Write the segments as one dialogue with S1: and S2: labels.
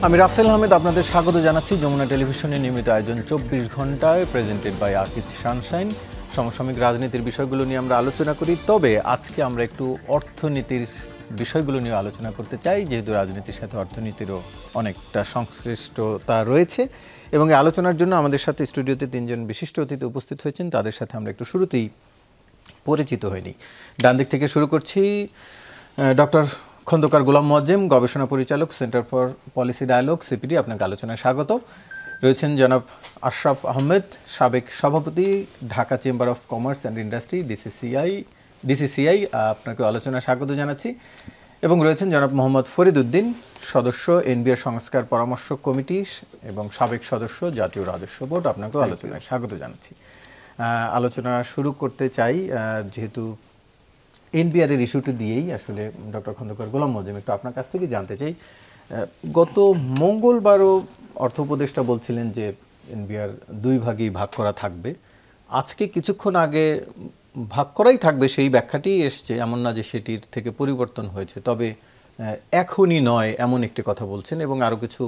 S1: আমি রাসেল আহমেদ আপনাদের স্বাগত জানাচ্ছি যমুনা টেলিভিশনের নিয়মিত আয়োজন 24 ঘন্টায় প্রেজেন্টেড বাই আকিজ সানশাইন। সমসাময়িক রাজনীতির বিষয়গুলো নিয়ে আমরা আলোচনা করি, তবে আজকে আমরা একটু অর্থনীতির বিষয়গুলো নিয়ে আলোচনা করতে চাই, যেহেতু রাজনীতির সাথে অর্থনীতিরও অনেকটা সংশ্লিষ্টতা রয়েছে। এবং এই আলোচনার জন্য আমাদের সাথে স্টুডিওতে তিনজন বিশিষ্ট অতিথি উপস্থিত হয়েছেন, তাদের সাথে আমরা একটু শুরুতেই পরিচিত হইনি। ডান দিক থেকে শুরু করছি, ডক্টর খন্দকার গোলাম মোয়াজ্জেম, গবেষণা পরিচালক, centre for policy dialogue, CPD. আপনাকে আলোচনায় স্বাগত। রয়েছেন জনাব আশরাফ আহমেদ, সাবেক সভাপতি, Dhaka chamber of commerce and industry, DCCI. আপনাকে আলোচনায় স্বাগত জানাচ্ছি। এবং রয়েছেন জনাব মোহাম্মদ ফরিদ উদ্দিন, সদস্য, এনবিআর সংস্কার পরামর্শ কমিটি এবং সাবেক সদস্য, জাতীয় রাজস্ব বোর্ড। আপনাকেও আলোচনায় স্বাগত জানাচ্ছি। আলোচনা শুরু করতে চাই, যেহেতু এনবিআরের ইস্যুটি দিয়েই আসলে ডক্টর খন্দকার গোলাম মোয়াজ্জেম, একটু আপনার কাছ থেকে জানতে চাই। গত মঙ্গলবারও অর্থ উপদেষ্টা বলছিলেন যে এনবিআর দুই ভাগেই ভাগ করা থাকবে। আজকে কিছুক্ষণ আগে ভাগ করাই থাকবে সেই ব্যাখ্যাটি এসছে, এমন না যে সেটির থেকে পরিবর্তন হয়েছে, তবে এখনই নয় এমন একটি কথা বলছেন, এবং আরও কিছু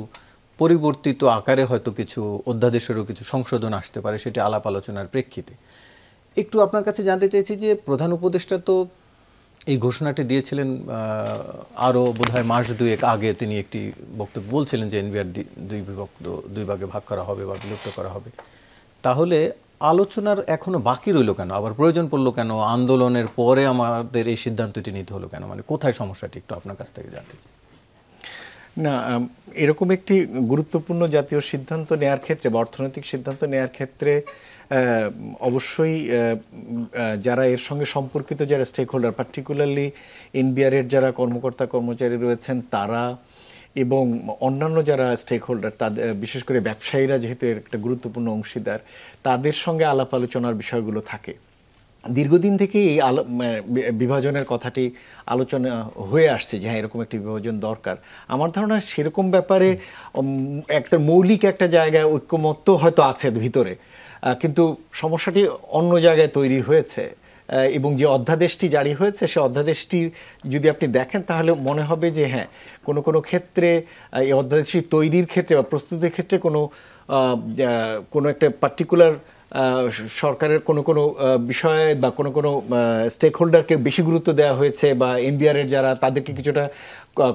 S1: পরিবর্তিত আকারে হয়তো কিছু অধ্যাদেশেরও কিছু সংশোধন আসতে পারে, সেটি আলাপ আলোচনার প্রেক্ষিতে। একটু আপনার কাছে জানতে চাইছি যে প্রধান উপদেষ্টা তো এই ঘোষণাটি দিয়েছিলেন আরও বোধহয় মাস দুয়েক আগে। তিনি একটি বক্তব্য বলছিলেন যে এনবিআর দুই ভাগে ভাগ করা হবে বা বিলুপ্ত করা হবে। তাহলে আলোচনার এখনো বাকি রইল কেন? আবার প্রয়োজন পড়লো কেন? আন্দোলনের পরে আমাদের এই সিদ্ধান্তটি নিতে হলো কেন? মানে কোথায় সমস্যাটি একটু আপনার কাছ থেকে জানতে চাই।
S2: না, এরকম একটি গুরুত্বপূর্ণ জাতীয় সিদ্ধান্ত নেয়ার ক্ষেত্রে বা অর্থনৈতিক সিদ্ধান্ত নেয়ার ক্ষেত্রে অবশ্যই যারা এর সঙ্গে সম্পর্কিত, যারা স্টেক হোল্ডার, পার্টিকুলারলি এনবিআরের যারা কর্মকর্তা কর্মচারী রয়েছেন তারা এবং অন্যান্য যারা স্টেক হোল্ডার, তাদের বিশেষ করে ব্যবসায়ীরা যেহেতু এর একটা গুরুত্বপূর্ণ অংশীদার, তাদের সঙ্গে আলাপ আলোচনার বিষয়গুলো থাকে। দীর্ঘদিন থেকে এই বিভাজনের কথাটি আলোচনা হয়ে আসছে যে হ্যাঁ, এরকম একটি বিভাজন দরকার। আমার ধারণা সেরকম ব্যাপারে একটা মৌলিক একটা জায়গায় ঐক্যমত্য হয়তো আছে ভিতরে, কিন্তু সমস্যাটি অন্য জায়গায় তৈরি হয়েছে। এবং যে অধ্যাদেশটি জারি হয়েছে সে অধ্যাদেশটি যদি আপনি দেখেন তাহলে মনে হবে যে হ্যাঁ, কোনো কোনো ক্ষেত্রে এই অধ্যাদেশটি তৈরির ক্ষেত্রে বা প্রস্তুতির ক্ষেত্রে কোনো একটা পার্টিকুলার সরকারের কোনো বিষয়ে বা কোনো স্টেক হোল্ডারকে বেশি গুরুত্ব দেওয়া হয়েছে বা এনবিআরের যারা তাদেরকে কিছুটা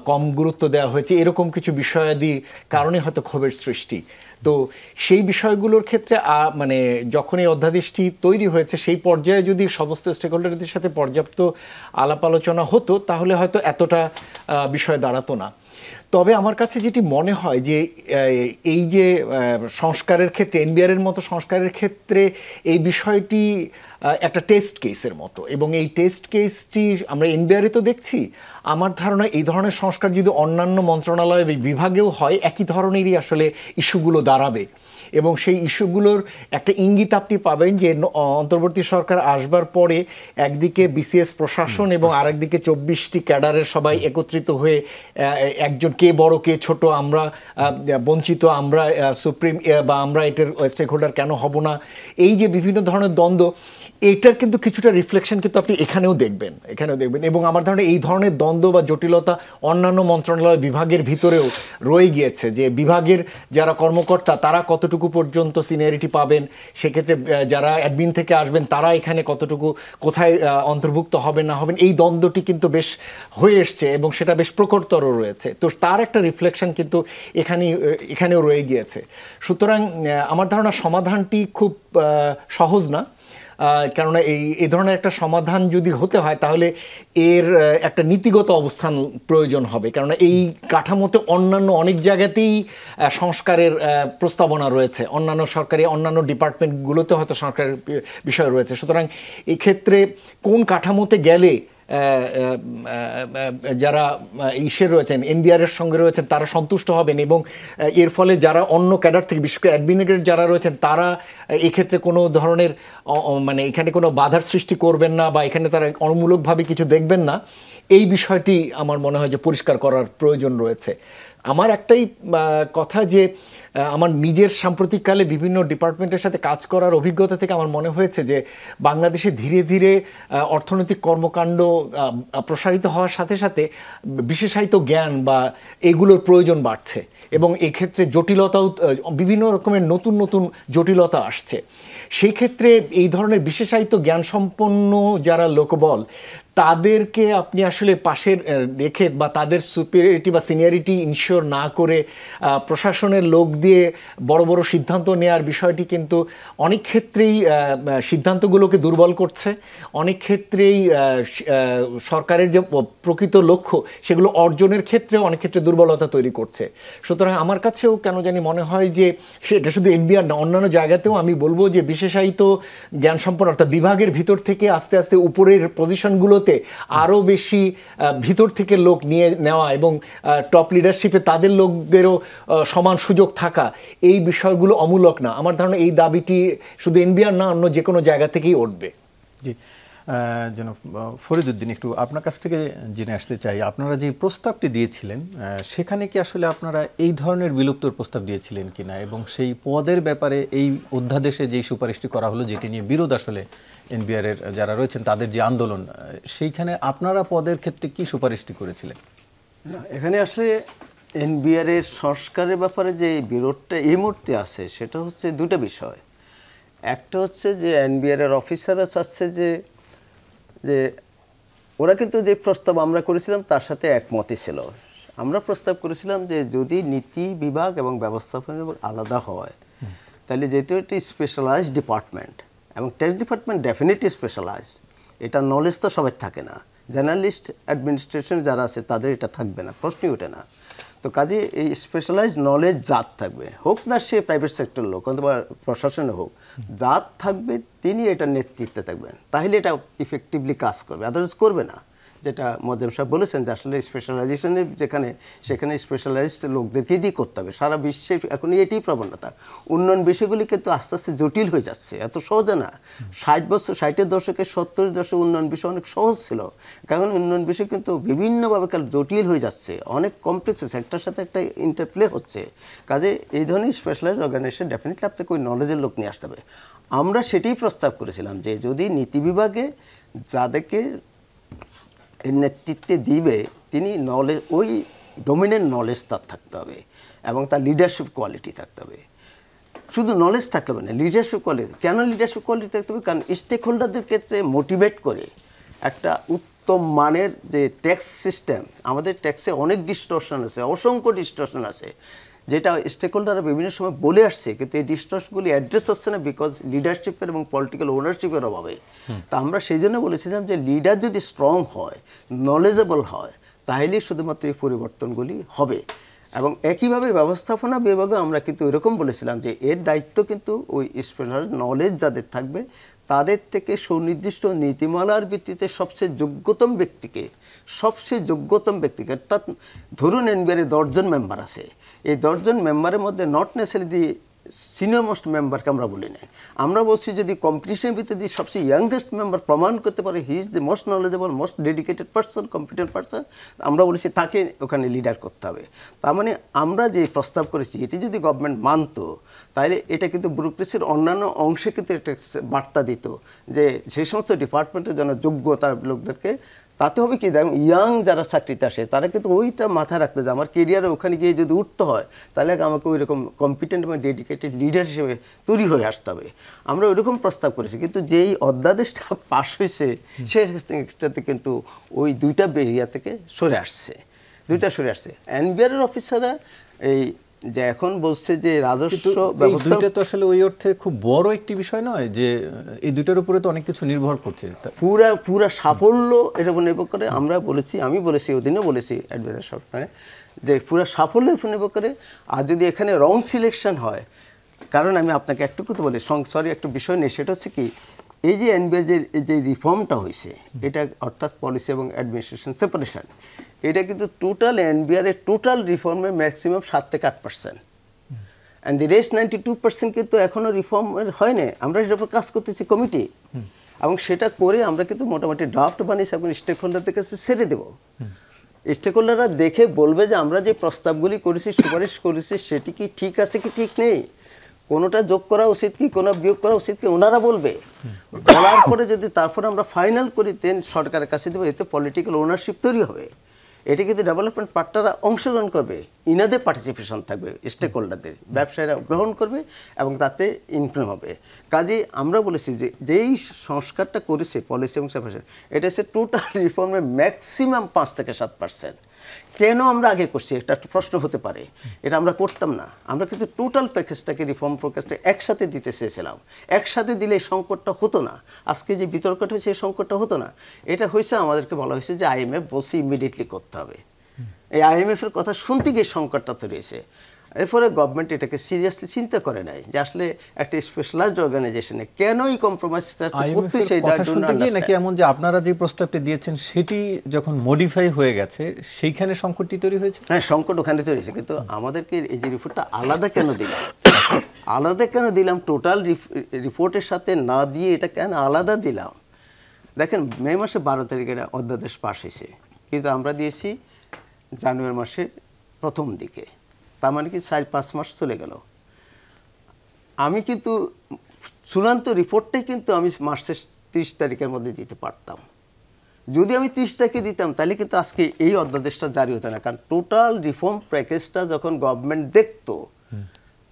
S2: কম গুরুত্ব দেওয়া হয়েছে, এরকম কিছু বিষয়াদির কারণে হয়তো ক্ষোভের সৃষ্টি। তো সেই বিষয়গুলোর ক্ষেত্রে মানে যখন এই অধ্যাদেশটি তৈরি হয়েছে সেই পর্যায়ে যদি সমস্ত স্টেক হোল্ডারদের সাথে পর্যাপ্ত আলাপ আলোচনা হতো তাহলে হয়তো এতটা বিষয় দাঁড়াতো না। তবে আমার কাছে যেটি মনে হয় যে এই যে সংস্কারের ক্ষেত্রে, এনবিআরের মতো সংস্কারের ক্ষেত্রে এই বিষয়টি একটা টেস্ট কেসের মতো, এবং এই টেস্ট কেসটি আমরা এনবিআরে তো দেখছি। আমার ধারণা এই ধরনের সংস্কার যদি অন্যান্য মন্ত্রণালয় বিভাগেও হয় একই ধরনেরই আসলে ইস্যুগুলো দাঁড়াবে, এবং সেই ইস্যুগুলোর একটা ইঙ্গিত আপনি পাবেন যে অন্তর্বর্তী সরকার আসবার পরে একদিকে বিসিএস প্রশাসন এবং আরেকদিকে 24টি ক্যাডারের সবাই একত্রিত হয়ে একজন কে বড় কে ছোট, আমরা বঞ্চিত, আমরা সুপ্রিম বা আমরা এটার স্টেক হোল্ডার কেন হব না, এই যে বিভিন্ন ধরনের দ্বন্দ্ব, এইটার কিন্তু কিছুটা রিফ্লেকশন কিন্তু আপনি এখানেও দেখবেন। এবং আমার ধারণা এই ধরনের দ্বন্দ্ব বা জটিলতা অন্যান্য মন্ত্রণালয় বিভাগের ভিতরেও রয়ে গিয়েছে, যে বিভাগের যারা কর্মকর্তা তারা কতটুকু পর্যন্ত সিনিয়রিটি পাবেন, সেক্ষেত্রে যারা অ্যাডমিন থেকে আসবেন তারা এখানে কতটুকু কোথায় অন্তর্ভুক্ত হবেন না হবেন, এই দ্বন্দ্বটি কিন্তু বেশ হয়ে এসছে এবং সেটা বেশ প্রকটতর রয়েছে। তো তার একটা রিফ্লেকশন কিন্তু এখানেও রয়ে গিয়েছে। সুতরাং আমার ধারণা সমাধানটি খুব সহজ না, কেননা এই ধরনের একটা সমাধান যদি হতে হয় তাহলে এর একটা নীতিগত অবস্থান প্রয়োজন হবে, কেননা এই কাঠামোতে অন্যান্য অনেক জায়গাতেই সংস্কারের প্রস্তাবনা রয়েছে, অন্যান্য ডিপার্টমেন্টগুলোতে হয়তো সংস্কারের বিষয় রয়েছে। সুতরাং এক্ষেত্রে কোন কাঠামোতে গেলে যারা রয়েছেন, এনবিআরের সঙ্গে রয়েছেন, তারা সন্তুষ্ট হবেন, এবং এর ফলে যারা অন্য ক্যাডার থেকে বিশেষ করে অ্যাডমিনিস্ট্রেটর যারা রয়েছেন তারা এক্ষেত্রে কোনো ধরনের মানে এখানে কোনো বাধার সৃষ্টি করবেন না বা এখানে তারা অনুমূলকভাবে কিছু দেখবেন না, এই বিষয়টি আমার মনে হয় যে পরিষ্কার করার প্রয়োজন রয়েছে। আমার একটাই কথা যে আমার নিজের সাম্প্রতিককালে বিভিন্ন ডিপার্টমেন্টের সাথে কাজ করার অভিজ্ঞতা থেকে আমার মনে হয়েছে যে বাংলাদেশে ধীরে ধীরে অর্থনৈতিক কর্মকাণ্ড প্রসারিত হওয়ার সাথে সাথে বিশেষায়িত জ্ঞান বা এগুলোর প্রয়োজন বাড়ছে এবং এক্ষেত্রে জটিলতাও বিভিন্ন রকমের নতুন নতুন জটিলতা আসছে। সেই ক্ষেত্রে এই ধরনের বিশেষায়িত জ্ঞান সম্পন্ন যারা লোকবল তাদেরকে আপনি আসলে পাশে রেখে বা তাদের সুপিরিয়রিটি বা সিনিয়রিটি ইনশিওর না করে প্রশাসনের লোক দিয়ে বড় বড় সিদ্ধান্ত নেওয়ার বিষয়টি কিন্তু অনেক ক্ষেত্রেই সিদ্ধান্তগুলোকে দুর্বল করছে, অনেক ক্ষেত্রেই সরকারের যে প্রকৃত লক্ষ্য সেগুলো অর্জনের ক্ষেত্রে অনেক ক্ষেত্রে দুর্বলতা তৈরি করছে। সুতরাং আমার কাছেও কেন জানি মনে হয় যে সেটা শুধু এনবিআর না, অন্যান্য জায়গাতেও আমি বলবো যে বিশেষায়িত জ্ঞান সম্পন্ন অর্থাৎ বিভাগের ভিতর থেকে আস্তে আস্তে উপরের পজিশনগুলোতে আরও বেশি ভিতর থেকে লোক নিয়ে নেওয়া এবং টপ লিডারশিপে তাদের লোকদেরও সমান সুযোগ থাকা, এই বিষয়গুলো অমূলক না। আমার ধারণা এই দাবিটি শুধু এনবিআর না, অন্য যে কোনো জায়গা থেকেই উঠবে।
S1: জি, যেন ফরিদউদ্দিন, একটু আপনার কাছ থেকে জেনে আসতে চাই, আপনারা যে প্রস্তাবটি দিয়েছিলেন সেখানে কি আসলে আপনারা এই ধরনের বিলুপ্তর প্রস্তাব দিয়েছিলেন কিনা, এবং সেই পদের ব্যাপারে এই অধ্যাদেশে যেই সুপারিশটি করা হলো যেটি নিয়ে বিরোধ আসলে এনবিআর-এর যারা রয়েছেন তাদের যে আন্দোলন, সেইখানে আপনারা পদের ক্ষেত্রে কি সুপারিশটি করেছিলেন?
S3: না, এখানে আসলে এনবিআর-এর সংস্কারের ব্যাপারে যে বিরোধটা এই মুহূর্তে আছে সেটা হচ্ছে দুটো বিষয়। একটা হচ্ছে যে এনবিআর-এর অফিসাররা চাচ্ছে যে ওরা কিন্তু যে প্রস্তাব আমরা করেছিলাম তার সাথে একমতই ছিল। আমরা প্রস্তাব করেছিলাম যে যদি নীতি বিভাগ এবং ব্যবস্থাপনা বিভাগ আলাদা হয় তাহলে যেহেতু এটি স্পেশালাইজড ডিপার্টমেন্ট এবং টেক্সট ডিপার্টমেন্ট ডেফিনেটলি স্পেশালাইজড, এটা নলেজ তো সবাই থাকে না, জার্নালিস্ট অ্যাডমিনিস্ট্রেশন যারা আছে তাদের এটা থাকবে না, প্রশ্নই ওঠে না। তো কাজে এই স্পেশালাইজড নলেজ জাত থাকবে, হোক না সে প্রাইভেট সেক্টর লোক অথবা প্রশাসনে হোক, জাত থাকবে, তিনি এটা নেতৃত্বে থাকবেন, তাহলে এটা ইফেক্টিভলি কাজ করবে, আদারওয়াইজ করবে না। যেটা মোয়াজ্জেম সাহেব বলেছেন যে আসলে স্পেশালাইজেশনের সেখানে স্পেশালাইজড লোকদেরকেই দিয়ে করতে হবে। সারা বিশ্বে এখন এটাই প্রবণতা। উন্নয়ন বিষয়গুলি কিন্তু আস্তে আস্তে জটিল হয়ে যাচ্ছে, এত সহজে না। 60-এর দশকে 70-এর দশকে উন্নয়ন বিষয় অনেক সহজ ছিল, কারণ উন্নয়ন বিষয় কিন্তু বিভিন্নভাবে জটিল হয়ে যাচ্ছে, অনেক কমপ্লেক্স, একটার সাথে একটা ইন্টারপ্লে হচ্ছে। কাজে এই ধরনের স্পেশালাইজড অর্গানাইজেশন ডেফিনেটলি আপনাকে ওই নলেজের লোক নিয়ে আসতে হবে। আমরা সেটাই প্রস্তাব করেছিলাম যে যদি নীতি বিভাগে যাদেরকে এর নেতৃত্বে দিবে তিনি নলেজ, ওই ডোমিনেন্ট নলেজ তার থাকতে হবে এবং তার লিডারশিপ কোয়ালিটি থাকতে হবে। শুধু নলেজ থাকতে হবে না, লিডারশিপ কোয়ালিটি। কেন লিডারশিপ কোয়ালিটি থাকতে হবে? কারণ স্টেক হোল্ডারদের ক্ষেত্রে মোটিভেট করে একটা উত্তম মানের যে ট্যাক্স সিস্টেম, আমাদের ট্যাক্সে অনেক ডিস্টর্শন আছে, অসংখ্য ডিস্টর্শন আছে, যেটা স্টেক হোল্ডাররা বিভিন্ন সময় বলে আসছে, কিন্তু এই ডিস্টর্শনগুলি অ্যাড্রেস হচ্ছে না বিকজ লিডারশিপের এবং পলিটিক্যাল ওনারশিপের অভাবে। তা আমরা সেই জন্য বলেছিলাম যে লিডার যদি স্ট্রং হয়, নলেজেবল হয়, তাহলেই শুধুমাত্র এই পরিবর্তনগুলি হবে। এবং একইভাবে ব্যবস্থাপনা বিভাগে আমরা কিন্তু এরকম বলেছিলাম যে এর দায়িত্ব কিন্তু ওই স্পেশাল নলেজ যাদের থাকবে তাদের থেকে সুনির্দিষ্ট নীতিমালার ভিত্তিতে সবচেয়ে যোগ্যতম ব্যক্তিকে অর্থাৎ ধরুন এনবিআর-এ 10 জন মেম্বার আছে, এই 10 জন মেম্বারের মধ্যে নট নেসেসারিলি সিনিয়র মোস্ট মেম্বারকে আমরা বলি না, আমরা বলছি যদি কম্পিটিশনের ভিতরে যদি সবচেয়ে ইয়াংগেস্ট মেম্বার প্রমাণ করতে পারে he is the most knowledgeable, most dedicated person, competent person, আমরা বলেছি তাকে ওখানে লিডার করতে হবে। তার মানে আমরা যে প্রস্তাব করেছি এটি যদি গভর্নমেন্ট মানতো তাহলে এটা কিন্তু ব্যুরোক্রেসির অন্যান্য অংশে কিন্তু একটা বার্তা দিত যে সেই সমস্ত ডিপার্টমেন্টের জন্য যোগ্যতার লোকদেরকে, তাতে হবে কি দেখুন ইয়াং যারা চাকরিতে আসে তারা কিন্তু ওইটা মাথায় রাখতে যে আমার কেরিয়ারে ওখানে গিয়ে যদি উঠতে হয় তাহলে আমাকে ওই রকম কম্পিটেন্ট এবং ডেডিকেটেড লিডার হিসেবে তৈরি হয়ে আসতে হবে। আমরা ওইরকম প্রস্তাব করেছি, কিন্তু যেই অধ্যাদেশটা পাশ হয়েছে সেটাতে কিন্তু ওই দুইটা এরিয়া থেকে সরে আসছে। এনবিআর-এর অফিসাররা এই যে এখন বলছে যে রাজস্ব ব্যবস্থা
S1: তো আসলে ওই অর্থে খুব বড় একটি বিষয় নয় যে এই দুইটার উপরে তো অনেক কিছু নির্ভর করছে,
S3: পুরা সাফল্য এর উপর নির্ভর করে। আমি বলেছি ওদিনও বলেছি অ্যাডভাইজার সরকারে যে পুরা সাফল্যের উপর নির্ভর করে। আর যদি এখানে রং সিলেকশন হয়, কারণ আমি আপনাকে একটু কথা বলি, একটু বিষয় নেই, সেটা হচ্ছে কি এই যে এনবিআর যে রিফর্মটা হয়েছে এটা অর্থাৎ পলিসি এবং অ্যাডমিনিস্ট্রেশন সেপারেশন, এটা কিন্তু টোটাল এনবিআর-এর টোটাল রিফর্মের ম্যাক্সিমাম 7 থেকে 8%, অ্যান্ড দি রেস্ট 92% কিন্তু এখনও রিফর্ম হয় না। আমরা সেটার উপর কাজ করতেছি কমিটি। এবং সেটা করে আমরা কিন্তু মোটামুটি ড্রাফট বানিয়েছি এবং স্টেক হোল্ডারদের কাছে ছেড়ে দেবো। স্টেক হোল্ডাররা দেখে বলবে যে আমরা যে প্রস্তাবগুলি করেছি, সুপারিশ করেছি, সেটি কি ঠিক আছে কি ঠিক নেই, কোনোটা যোগ করা উচিত কি কোনো বিয়োগ করা উচিত কি, ওনারা বলবে। বলার পরে যদি তারপরে আমরা ফাইনাল করি দেন সরকারের কাছে দেবো, এতে পলিটিক্যাল ওনারশিপ তৈরি হবে। এটি কিন্তু ডেভেলপমেন্ট পার্টনাররা অংশগ্রহণ করবে, ইনাদের পার্টিসিপেশন থাকবে, স্টেক হোল্ডারদের, ব্যবসায়ীরা গ্রহণ করবে এবং তাতে ইনকাম হবে। কাজে আমরা বলেছি যে যেই সংস্কারটা করেছে পলিসি এবং সেপারেশন, এটা হচ্ছে টোটাল রিফর্মের ম্যাক্সিমাম 5 থেকে 7%। কেন আমরা আগে করছি একটা প্রশ্ন হতে পারে, এটা আমরা করতাম না। আমরা কিন্তু টোটাল প্যাকেজটাকে, রিফর্ম প্যাকেজটা একসাথে দিতে চেয়েছিলাম। একসাথে দিলে এই সংকটটা হতো না, আজকে যে বিতর্কটা হয়েছে এই সংকটটা হতো না। এটা হয়েছে আমাদেরকে বলা হয়েছে যে IMF বলছে ইমিডিয়েটলি করতে হবে। এই IMF-এর কথা শুনতে গিয়ে সংকটটা তৈরি হয়েছে। এরপরে গভর্নমেন্ট এটাকে সিরিয়াসলি চিন্তা করে নাই যে আসলে একটা স্পেশালাইজড অর্গানাইজেশনে কেন এই কম্প্রোমাইজটা করতে,
S1: কথা শুনতে গিয়ে নাকি এমন যে আপনারা যে প্রস্তাবটি দিয়েছেন সেটি যখন মডিফাই হয়ে গেছে সেইখানে সংকটটি তৈরি হয়েছে?
S3: হ্যাঁ, সংকট ওখানে তৈরি হয়েছে, কিন্তু আমাদেরকে এই যে রিপোর্টটা আলাদা কেন দিলাম, আলাদা কেন দিলাম, টোটাল রিপোর্টের সাথে না দিয়ে এটা কেন আলাদা দিলাম? দেখেন, মে মাসে 12 তারিখে অধ্যাদেশ পাশ হয়েছে, কিন্তু আমরা দিয়েছি জানুয়ারি মাসের প্রথম দিকে, তার মানে কি 4-5 মাস চলে গেল। আমি কিন্তু চূড়ান্ত রিপোর্টটাই কিন্তু আমি মার্চের 30 তারিখের মধ্যে দিতে পারতাম। যদি আমি 30 তারিখে দিতাম তাহলে কিন্তু আজকে এই অধ্যাদেশটা জারি হতো না, কারণ টোটাল রিফর্ম প্যাকেজটা যখন গভর্নমেন্ট দেখতো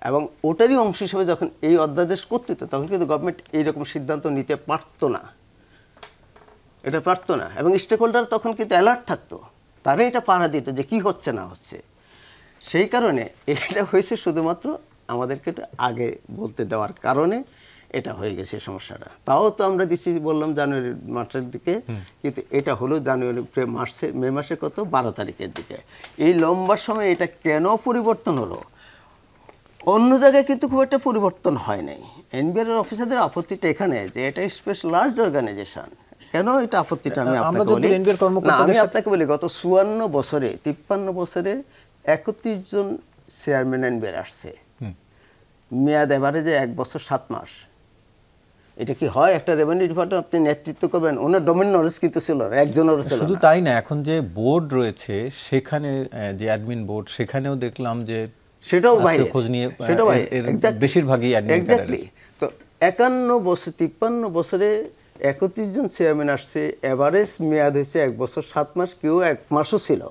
S3: এবং ওটারই অংশ হিসেবে যখন এই অধ্যাদেশ করতে হতো, তখন কিন্তু গভর্নমেন্ট এইরকম সিদ্ধান্ত নিতে পারতো না, এটা পারতো না। এবং স্টেক হোল্ডার তখন কিন্তু অ্যালার্ট থাকতো, তারা এটা পাহারা দিত যে কি হচ্ছে না হচ্ছে। সেই কারণে এটা হয়েছে শুধুমাত্র আমাদেরকে এটা আগে বলতে দেওয়ার কারণে এটা হয়ে গেছে সমস্যাটা। তাও তো আমরা দিচ্ছি বললাম জানুয়ারি মাসের দিকে, কিন্তু এটা হলো জানুয়ারি মে মাসে কত 12 তারিখের দিকে। এই লম্বা সময় এটা কেন পরিবর্তন হলো? অন্য জায়গায় কিন্তু খুব একটা পরিবর্তন হয় নাই। NBR অফিসারদের আপত্তিটা এখানে যে এটা স্পেশালাইজড অর্গানাইজেশন, কেন এটা আপত্তিটা আমি আপনাকে বলি। আমি আপনাকে বলি গত 54 বছরে 53 বছরে 31 জন চেয়ারম্যান NBR আসছে, মেয়াদ এভারেজে 1 বছর 7 মাস। এটা কি হয়? একটা রেভিনিউ ডিপার্টমেন্ট আপনি নেতৃত্ব করবেন, ওনার ডোমেন নলেজ কিন্তু ছিল না, একজনেরও ছিল না।
S1: শুধু তাই না, এখন যে বোর্ড রয়েছে সেখানে যে অ্যাডমিন বোর্ড, সেখানেও দেখলাম যে
S3: সেটাও বাইরে,
S1: খোঁজ নিয়ে
S3: সেটাও
S1: বেশিরভাগই
S3: এক্স্যাক্টলি। তো 51 বছর 53 বছরে 31 জন চেয়ারম্যান আসছে, এভারেজ মেয়াদ হয়েছে 1 বছর 7 মাস, কেউ 1 মাসও ছিল।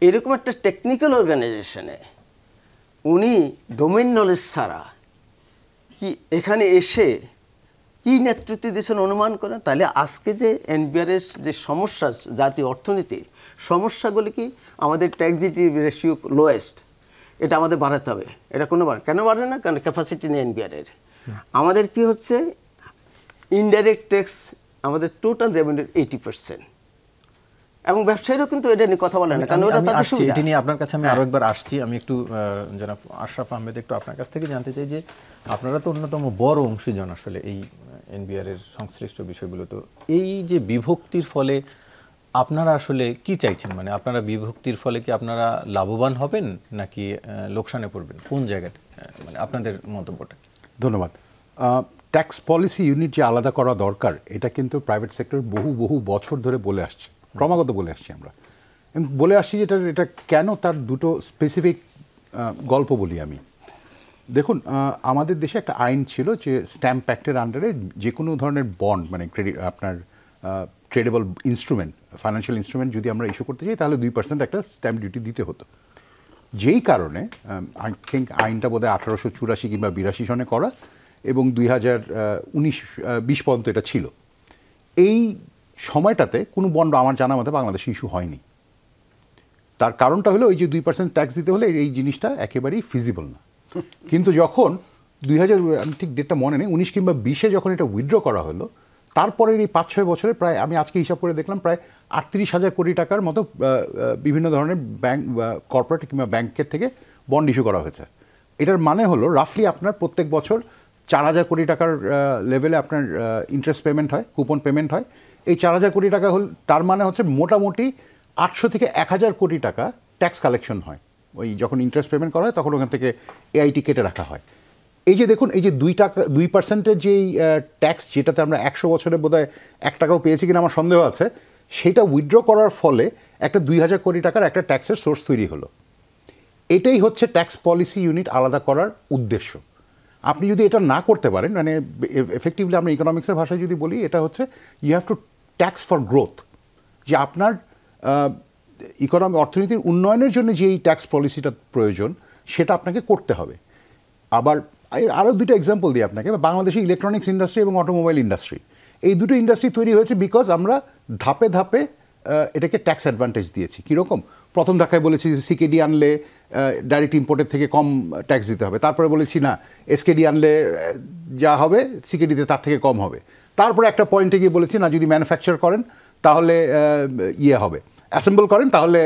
S3: এরকম একটা টেকনিক্যাল অর্গানাইজেশনে উনি ডোমেইন নলেজ ছাড়া কি এখানে এসে কি নেতৃত্ব দিয়েছেন অনুমান করেন? তাহলে আজকে যে NBR-এর যে সমস্যা, জাতীয় অর্থনীতির সমস্যাগুলি কি, আমাদের ট্যাক্স রেশিও লোয়েস্ট, এটা আমাদের বাড়াতে হবে। এটা কোনো কেন বাড়ে না? কারণ ক্যাপাসিটি নেই NBR-এর। আমাদের কি হচ্ছে, ইনডাইরেক্ট ট্যাক্স আমাদের টোটাল রেভিনিউর 80%, এবং ব্যবসায়ীরাও কিন্তু এটা নিয়ে কথা বলে না, কারণ ওটা তাদের সুবিধা।
S1: এটি নিয়ে আপনার কাছে আমি আরো একবার আসছি। আমি একটু জনাব আশরাফ আহমেদ, একটু আপনার কাছ থেকে জানতে চাই যে আপনারা তো অন্যতম বড় অংশীজন আসলে এই NBR-এর সংশ্লিষ্ট বিষয়গুলো, তো এই যে বিভক্তির ফলে আপনারা আসলে কি চাইছেন? মানে আপনারা বিভক্তির ফলে কি আপনারা লাভবান হবেন নাকি লোকসানে পড়বেন? কোন জায়গাতে, মানে আপনাদের মন্তব্যটা?
S4: ধন্যবাদ। ট্যাক্স পলিসি ইউনিট যে আলাদা করা দরকার, এটা কিন্তু প্রাইভেট সেক্টর বহু বছর ধরে বলে আসছে, ক্রমাগত বলে আসছি আমরা, এবং বলে আসছি যে এটা কেন, তার দুটো স্পেসিফিক গল্প বলি আমি। দেখুন, আমাদের দেশে একটা আইন ছিল যে স্ট্যাম্প অ্যাক্টের আন্ডারে যে কোনো ধরনের বন্ড, মানে আপনার ট্রেডেবল ইনস্ট্রুমেন্ট, ফাইন্যান্সিয়াল ইনস্ট্রুমেন্ট যদি আমরা ইস্যু করতে চাই তাহলে 2% একটা স্ট্যাম্প ডিউটি দিতে হতো। যেই কারণে আই থিঙ্ক আইনটা বোধহয় 1884 কিংবা 82 সনে করা, এবং 2019-20 পর্যন্ত এটা ছিল। এই সময়টাতে কোনো বন্ড আমার জানা মতে বাংলাদেশে ইস্যু হয়নি। তার কারণটা হলো ওই যে 2% ট্যাক্স দিতে হলে এই জিনিসটা একেবারেই ফিজিবল না। কিন্তু যখন 2000, আমি ঠিক ডেটটা মনে নেই, 19 কিংবা 20-এ যখন এটা উইথড্র করা হলো, তারপরের এই 5-6 বছরে প্রায়, আমি আজকে হিসাব করে দেখলাম, প্রায় 38,000 কোটি টাকার মতো বিভিন্ন ধরনের ব্যাংক, কর্পোরেট কিংবা ব্যাংকের থেকে বন্ড ইস্যু করা হয়েছে। এটার মানে হলো রাফলি আপনার প্রত্যেক বছর 4,000 কোটি টাকার লেভেলে আপনার ইন্টারেস্ট পেমেন্ট হয়, কুপন পেমেন্ট হয়। এই 4,000 কোটি টাকা হল, তার মানে হচ্ছে মোটামুটি 800 থেকে 1,000 কোটি টাকা ট্যাক্স কালেকশন হয়। ওই যখন ইন্টারেস্ট পেমেন্ট করা হয় তখন ওখান থেকে AIT কেটে রাখা হয়। এই যে দেখুন, এই যে 2% যেই ট্যাক্স, যেটাতে আমরা 100 বছরে বোধহয় 1 টাকাও পেয়েছি কিনা আমার সন্দেহ আছে, সেটা উইথড্র করার ফলে একটা 2000 কোটি টাকার একটা ট্যাক্সের সোর্স তৈরি হলো। এটাই হচ্ছে ট্যাক্স পলিসি ইউনিট আলাদা করার উদ্দেশ্য। আপনি যদি এটা না করতে পারেন, মানে এফেক্টিভলি আমরা ইকোনমিক্সের ভাষায় যদি বলি, এটা হচ্ছে you have to tax for growth, যে আপনার অর্থনীতির উন্নয়নের জন্য যে এই ট্যাক্স পলিসিটা প্রয়োজন সেটা আপনাকে করতে হবে। আবার আরও দুটো এক্সাম্পল দিই আপনাকে। বাংলাদেশে ইলেকট্রনিক্স ইন্ডাস্ট্রি এবং অটোমোবাইল ইন্ডাস্ট্রি, এই দুটো ইন্ডাস্ট্রি তৈরি হয়েছে বিকজ আমরা ধাপে ধাপে এটাকে ট্যাক্স অ্যাডভান্টেজ দিয়েছি। কীরকম? প্রথম ধাক্কায় বলেছি যে সিকেডি আনলে ডাইরেক্ট ইম্পোর্টের থেকে কম ট্যাক্স দিতে হবে, তারপরে বলেছি না, এসকেডি আনলে যা হবে সিকেডিতে তার থেকে কম হবে। তারপরে একটা পয়েন্টে গিয়ে বলেছি না, যদি ম্যানুফ্যাকচার করেন তাহলে হবে, অ্যাসেম্বল করেন তাহলে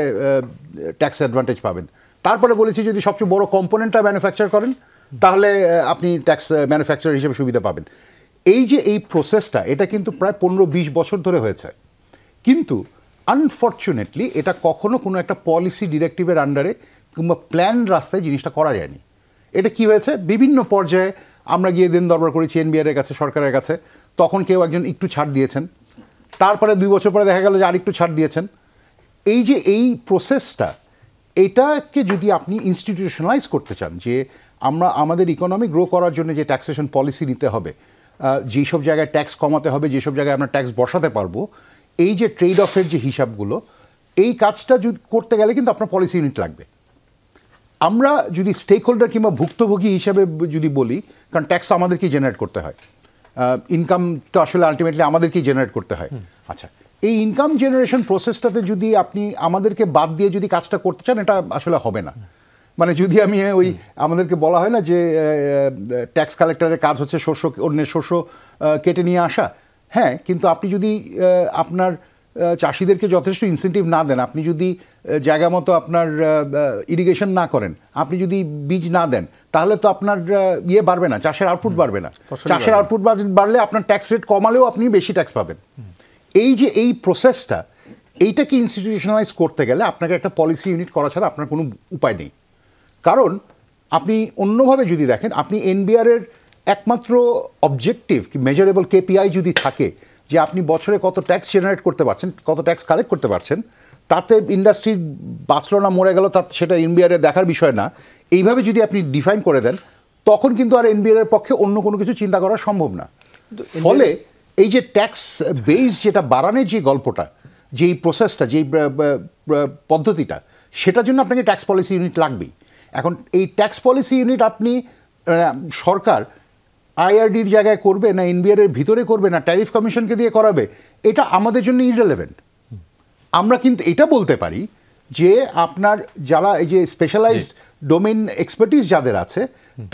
S4: ট্যাক্স অ্যাডভান্টেজ পাবেন। তারপরে বলেছি যদি সবচেয়ে বড় কম্পোনেন্টটা ম্যানুফ্যাকচার করেন তাহলে আপনি ট্যাক্স ম্যানুফ্যাকচার হিসেবে সুবিধা পাবেন। এই যে এই প্রসেসটা, এটা কিন্তু প্রায় 15-20 বছর ধরে হয়েছে, কিন্তু আনফর্চুনেটলি এটা কখনো কোনো একটা পলিসি ডিরেক্টিভের আন্ডারে কিংবা প্ল্যান রাস্তায় জিনিসটা করা যায়নি। এটা কি হয়েছে, বিভিন্ন পর্যায়ে আমরা গিয়ে দিন দরবার করেছি এনবিআর এর কাছে, সরকারের কাছে, তখন কেউ একজন একটু ছাড় দিয়েছেন, তারপরে 2 বছর পরে দেখা গেল যে আরেকটু ছাড় দিয়েছেন। এই যে এই প্রসেসটা, এটাকে যদি আপনি ইনস্টিটিউশনালাইজ করতে চান, যে আমরা আমাদের ইকোনমি গ্রো করার জন্য যে ট্যাক্সেশন পলিসি নিতে হবে, যেসব জায়গায় ট্যাক্স কমাতে হবে, যেসব জায়গায় আমরা ট্যাক্স বসাতে পারবো, এই যে ট্রেড অফের যে হিসাবগুলো, এই কাজটা যদি করতে গেলে কিন্তু আপনার পলিসি ইউনিট লাগবে। আমরা যদি স্টেক হোল্ডার কিংবা ভুক্তভোগী হিসাবে যদি বলি, কারণ ট্যাক্স তো আমাদেরকেই জেনারেট করতে হয়, ইনকাম তো আসলে আলটিমেটলি আমাদেরকেই জেনারেট করতে হয়। আচ্ছা, এই ইনকাম জেনারেশন প্রসেসটাতে যদি আপনি আমাদেরকে বাদ দিয়ে যদি কাজটা করতে চান, এটা আসলে হবে না। মানে যদি আমি ওই আমাদেরকে বলা হয় না যে ট্যাক্স কালেক্টরের কাজ হচ্ছে অন্যের শস্য কেটে নিয়ে আসা, হ্যাঁ, কিন্তু আপনি যদি আপনার চাষিদেরকে যথেষ্ট ইনসেন্টিভ না দেন, আপনি যদি জায়গা মতো আপনার ইরিগেশন না করেন, আপনি যদি বীজ না দেন, তাহলে তো আপনার বাড়বে না, চাষের আউটপুট বাড়বে না। চাষের আউটপুট বাড়লে আপনার ট্যাক্স রেট কমালেও আপনি বেশি ট্যাক্স পাবেন। এই যে এই প্রসেসটা, এইটাকে ইনস্টিটিউশনালাইজ করতে গেলে আপনাকে একটা পলিসি ইউনিট করা ছাড়া আপনার কোনো উপায় নেই। কারণ আপনি অন্যভাবে যদি দেখেন, আপনি এনবিআর এর একমাত্র অবজেক্টিভ কি মেজারেবল কেপিআই যদি থাকে, যে আপনি বছরে কত ট্যাক্স জেনারেট করতে পারছেন, কত ট্যাক্স কালেক্ট করতে পারছেন, তাতে ইন্ডাস্ট্রি বাঁচলো না মরে গেল সেটা এনবিআর এর দেখার বিষয় না, এইভাবে যদি আপনি ডিফাইন করে দেন, তখন কিন্তু আর এনবিআর এর পক্ষে অন্য কোনো কিছু চিন্তা করা সম্ভব না। ফলে এই যে ট্যাক্স বেস যেটা বাড়ানোর যে গল্পটা, যেই প্রসেসটা, যেই পদ্ধতিটা, সেটার জন্য আপনাকে ট্যাক্স পলিসি ইউনিট লাগবেই। এখন এই ট্যাক্স পলিসি ইউনিট আপনি সরকার আইআরডির জায়গায় করবে, না এনবিআর এর ভিতরে করবে, না ট্যারিফ কমিশনকে দিয়ে করাবে, এটা আমাদের জন্য ইররেলেভেন্ট। আমরা কিন্তু এটা বলতে পারি যে আপনার যারা এই যে স্পেশালাইজড ডোমেইন এক্সপার্টিস যাদের আছে,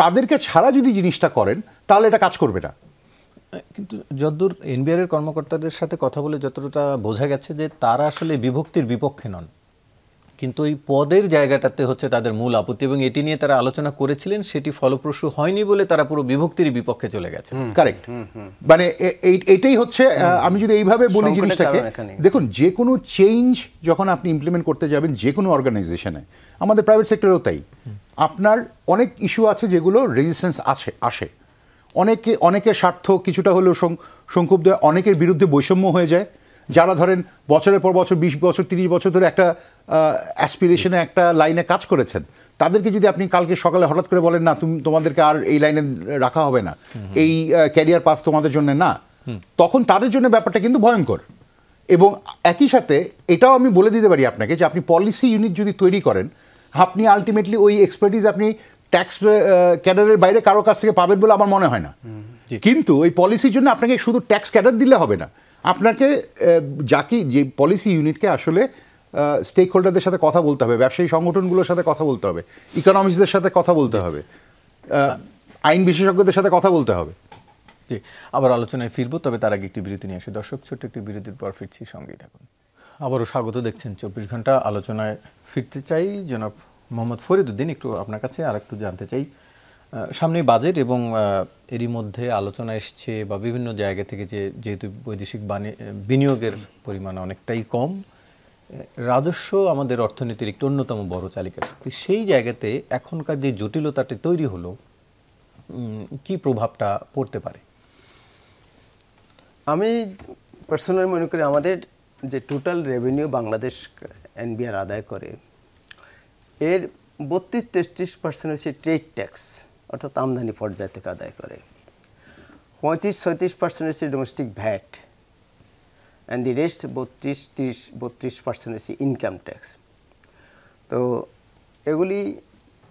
S4: তাদেরকে ছাড়া যদি জিনিসটা করেন, তাহলে এটা কাজ করবে না।
S1: কিন্তু যতদূর এনবিআর এর কর্মকর্তাদের সাথে কথা বলে যতটা বোঝা গেছে যে তারা আসলে বিভক্তির বিপক্ষে নন, কিন্তু ওই পদের জায়গাটাতে হচ্ছে তাদের মূল আপত্তি, এবং এটি নিয়ে তারা আলোচনা করেছিলেন, সেটি ফলপ্রসূ হয়নি বলে তারা পুরো বিভক্তির বিপক্ষে চলে গেছে।
S4: কারেক্ট। মানে এটাই হচ্ছে, আমি যদি এইভাবে বলি জিনিসটাকে, দেখুন, যে কোনো চেঞ্জ যখন আপনি ইমপ্লিমেন্ট করতে যাবেন যে কোনো অর্গানাইজেশনে, আমাদের প্রাইভেট সেক্টরেও তাই, আপনার অনেক ইস্যু আছে যেগুলো রেজিস্ট্যান্স আসে, অনেকের স্বার্থ কিছুটা হলেও সংক্ষুব্ধ, অনেকের বিরুদ্ধে বৈষম্য হয়ে যায়। যারা ধরেন বছরের পর বছর, 20 বছর 30 বছর ধরে একটা অ্যাসপিরেশনে একটা লাইনে কাজ করেছেন, তাদেরকে যদি আপনি কালকে সকালে হঠাৎ করে বলেন না, তোমাদেরকে আর এই লাইনে রাখা হবে না, এই ক্যারিয়ার পাস তোমাদের জন্য না, তখন তাদের জন্য ব্যাপারটা কিন্তু ভয়ঙ্কর। এবং একই সাথে এটাও আমি বলে দিতে পারি আপনাকে যে আপনি পলিসি ইউনিট যদি তৈরি করেন, আপনি আলটিমেটলি ওই এক্সপার্টিস আপনি ট্যাক্স ক্যাডারের বাইরে কারো কাছ থেকে পাবেন বলে আমার মনে হয় না। কিন্তু ওই পলিসির জন্য আপনাকে শুধু ট্যাক্স ক্যাডার দিলে হবে না, আপনাকে যে পলিসি ইউনিটকে আসলে স্টেক হোল্ডারদের সাথে কথা বলতে হবে, ব্যবসায়ী সংগঠনগুলোর সাথে কথা বলতে হবে, ইকোনমিস্টদের সাথে কথা বলতে হবে, আইন বিশেষজ্ঞদের সাথে কথা বলতে হবে।
S1: জি, আবার আলোচনায় ফিরবো, তবে তার আগে একটি বিরতি নিয়ে আসি। দর্শক, ছোট্ট একটি বিরতির পর ফিরছি, সঙ্গেই থাকুন। আবারও স্বাগত, দেখছেন 24 ঘন্টা। আলোচনায় ফিরতে চাই জনাব মোহাম্মদ ফরিদউদ্দিন, একটু আপনার কাছে আর একটু জানতে চাই, সামনে বাজেট এবং এরই মধ্যে আলোচনা এসছে বা বিভিন্ন জায়গা থেকে যেহেতু বৈদেশিক বিনিয়োগের পরিমাণ অনেকটাই কম, রাজস্ব আমাদের অর্থনীতির একটি অন্যতম বড় চালিকা শক্তি, সেই জায়গাতে এখনকার যে জটিলতাটি তৈরি হলো, কি প্রভাবটা পড়তে পারে?
S3: আমি পার্সোনালি মনে করি আমাদের যে টোটাল রেভিনিউ বাংলাদেশ এনবিআর আদায় করে এর 32-33% হচ্ছে ট্রেড ট্যাক্স, অর্থাৎ আমদানি পর্যায় থেকে আদায় করে। 35-36% হচ্ছে domestic VAT, and the rest 32% হচ্ছে ইনকাম ট্যাক্স। তো এগুলি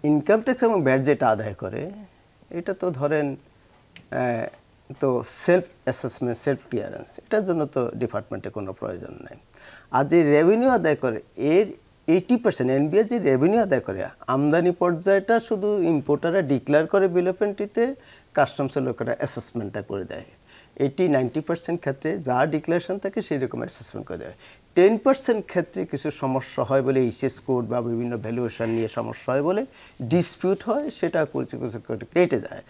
S3: ইনকাম ট্যাক্স এবং ভ্যাট যেটা আদায় করে এটা তো ধরেন তো সেলফ অ্যাসেসমেন্ট, সেলফ ক্লিয়ারেন্স, এটার জন্য তো ডিপার্টমেন্টে কোনো প্রয়োজন নেই। আর যে রেভিনিউ আদায় করে এর 80% এনবিআর যে রেভিনিউ আদায় করে আমদানি পর্যায়টা শুধু ইম্পোর্টাররা ডিক্লেয়ার করে বিল অফ এন্ট্রিতে, কাস্টমসের লোকেরা অ্যাসেসমেন্টটা করে দেয়। 80-90% ক্ষেত্রে যা ডিক্লারেশন থাকে সেই রকম অ্যাসেসমেন্ট করে দেয়। 10% ক্ষেত্রে কিছু সমস্যা হয় বলে এইচএস কোড বা বিভিন্ন ভ্যালুয়েশন নিয়ে সমস্যা হয় বলে ডিসপিউট হয়, সেটা কিছু কেটে যায়।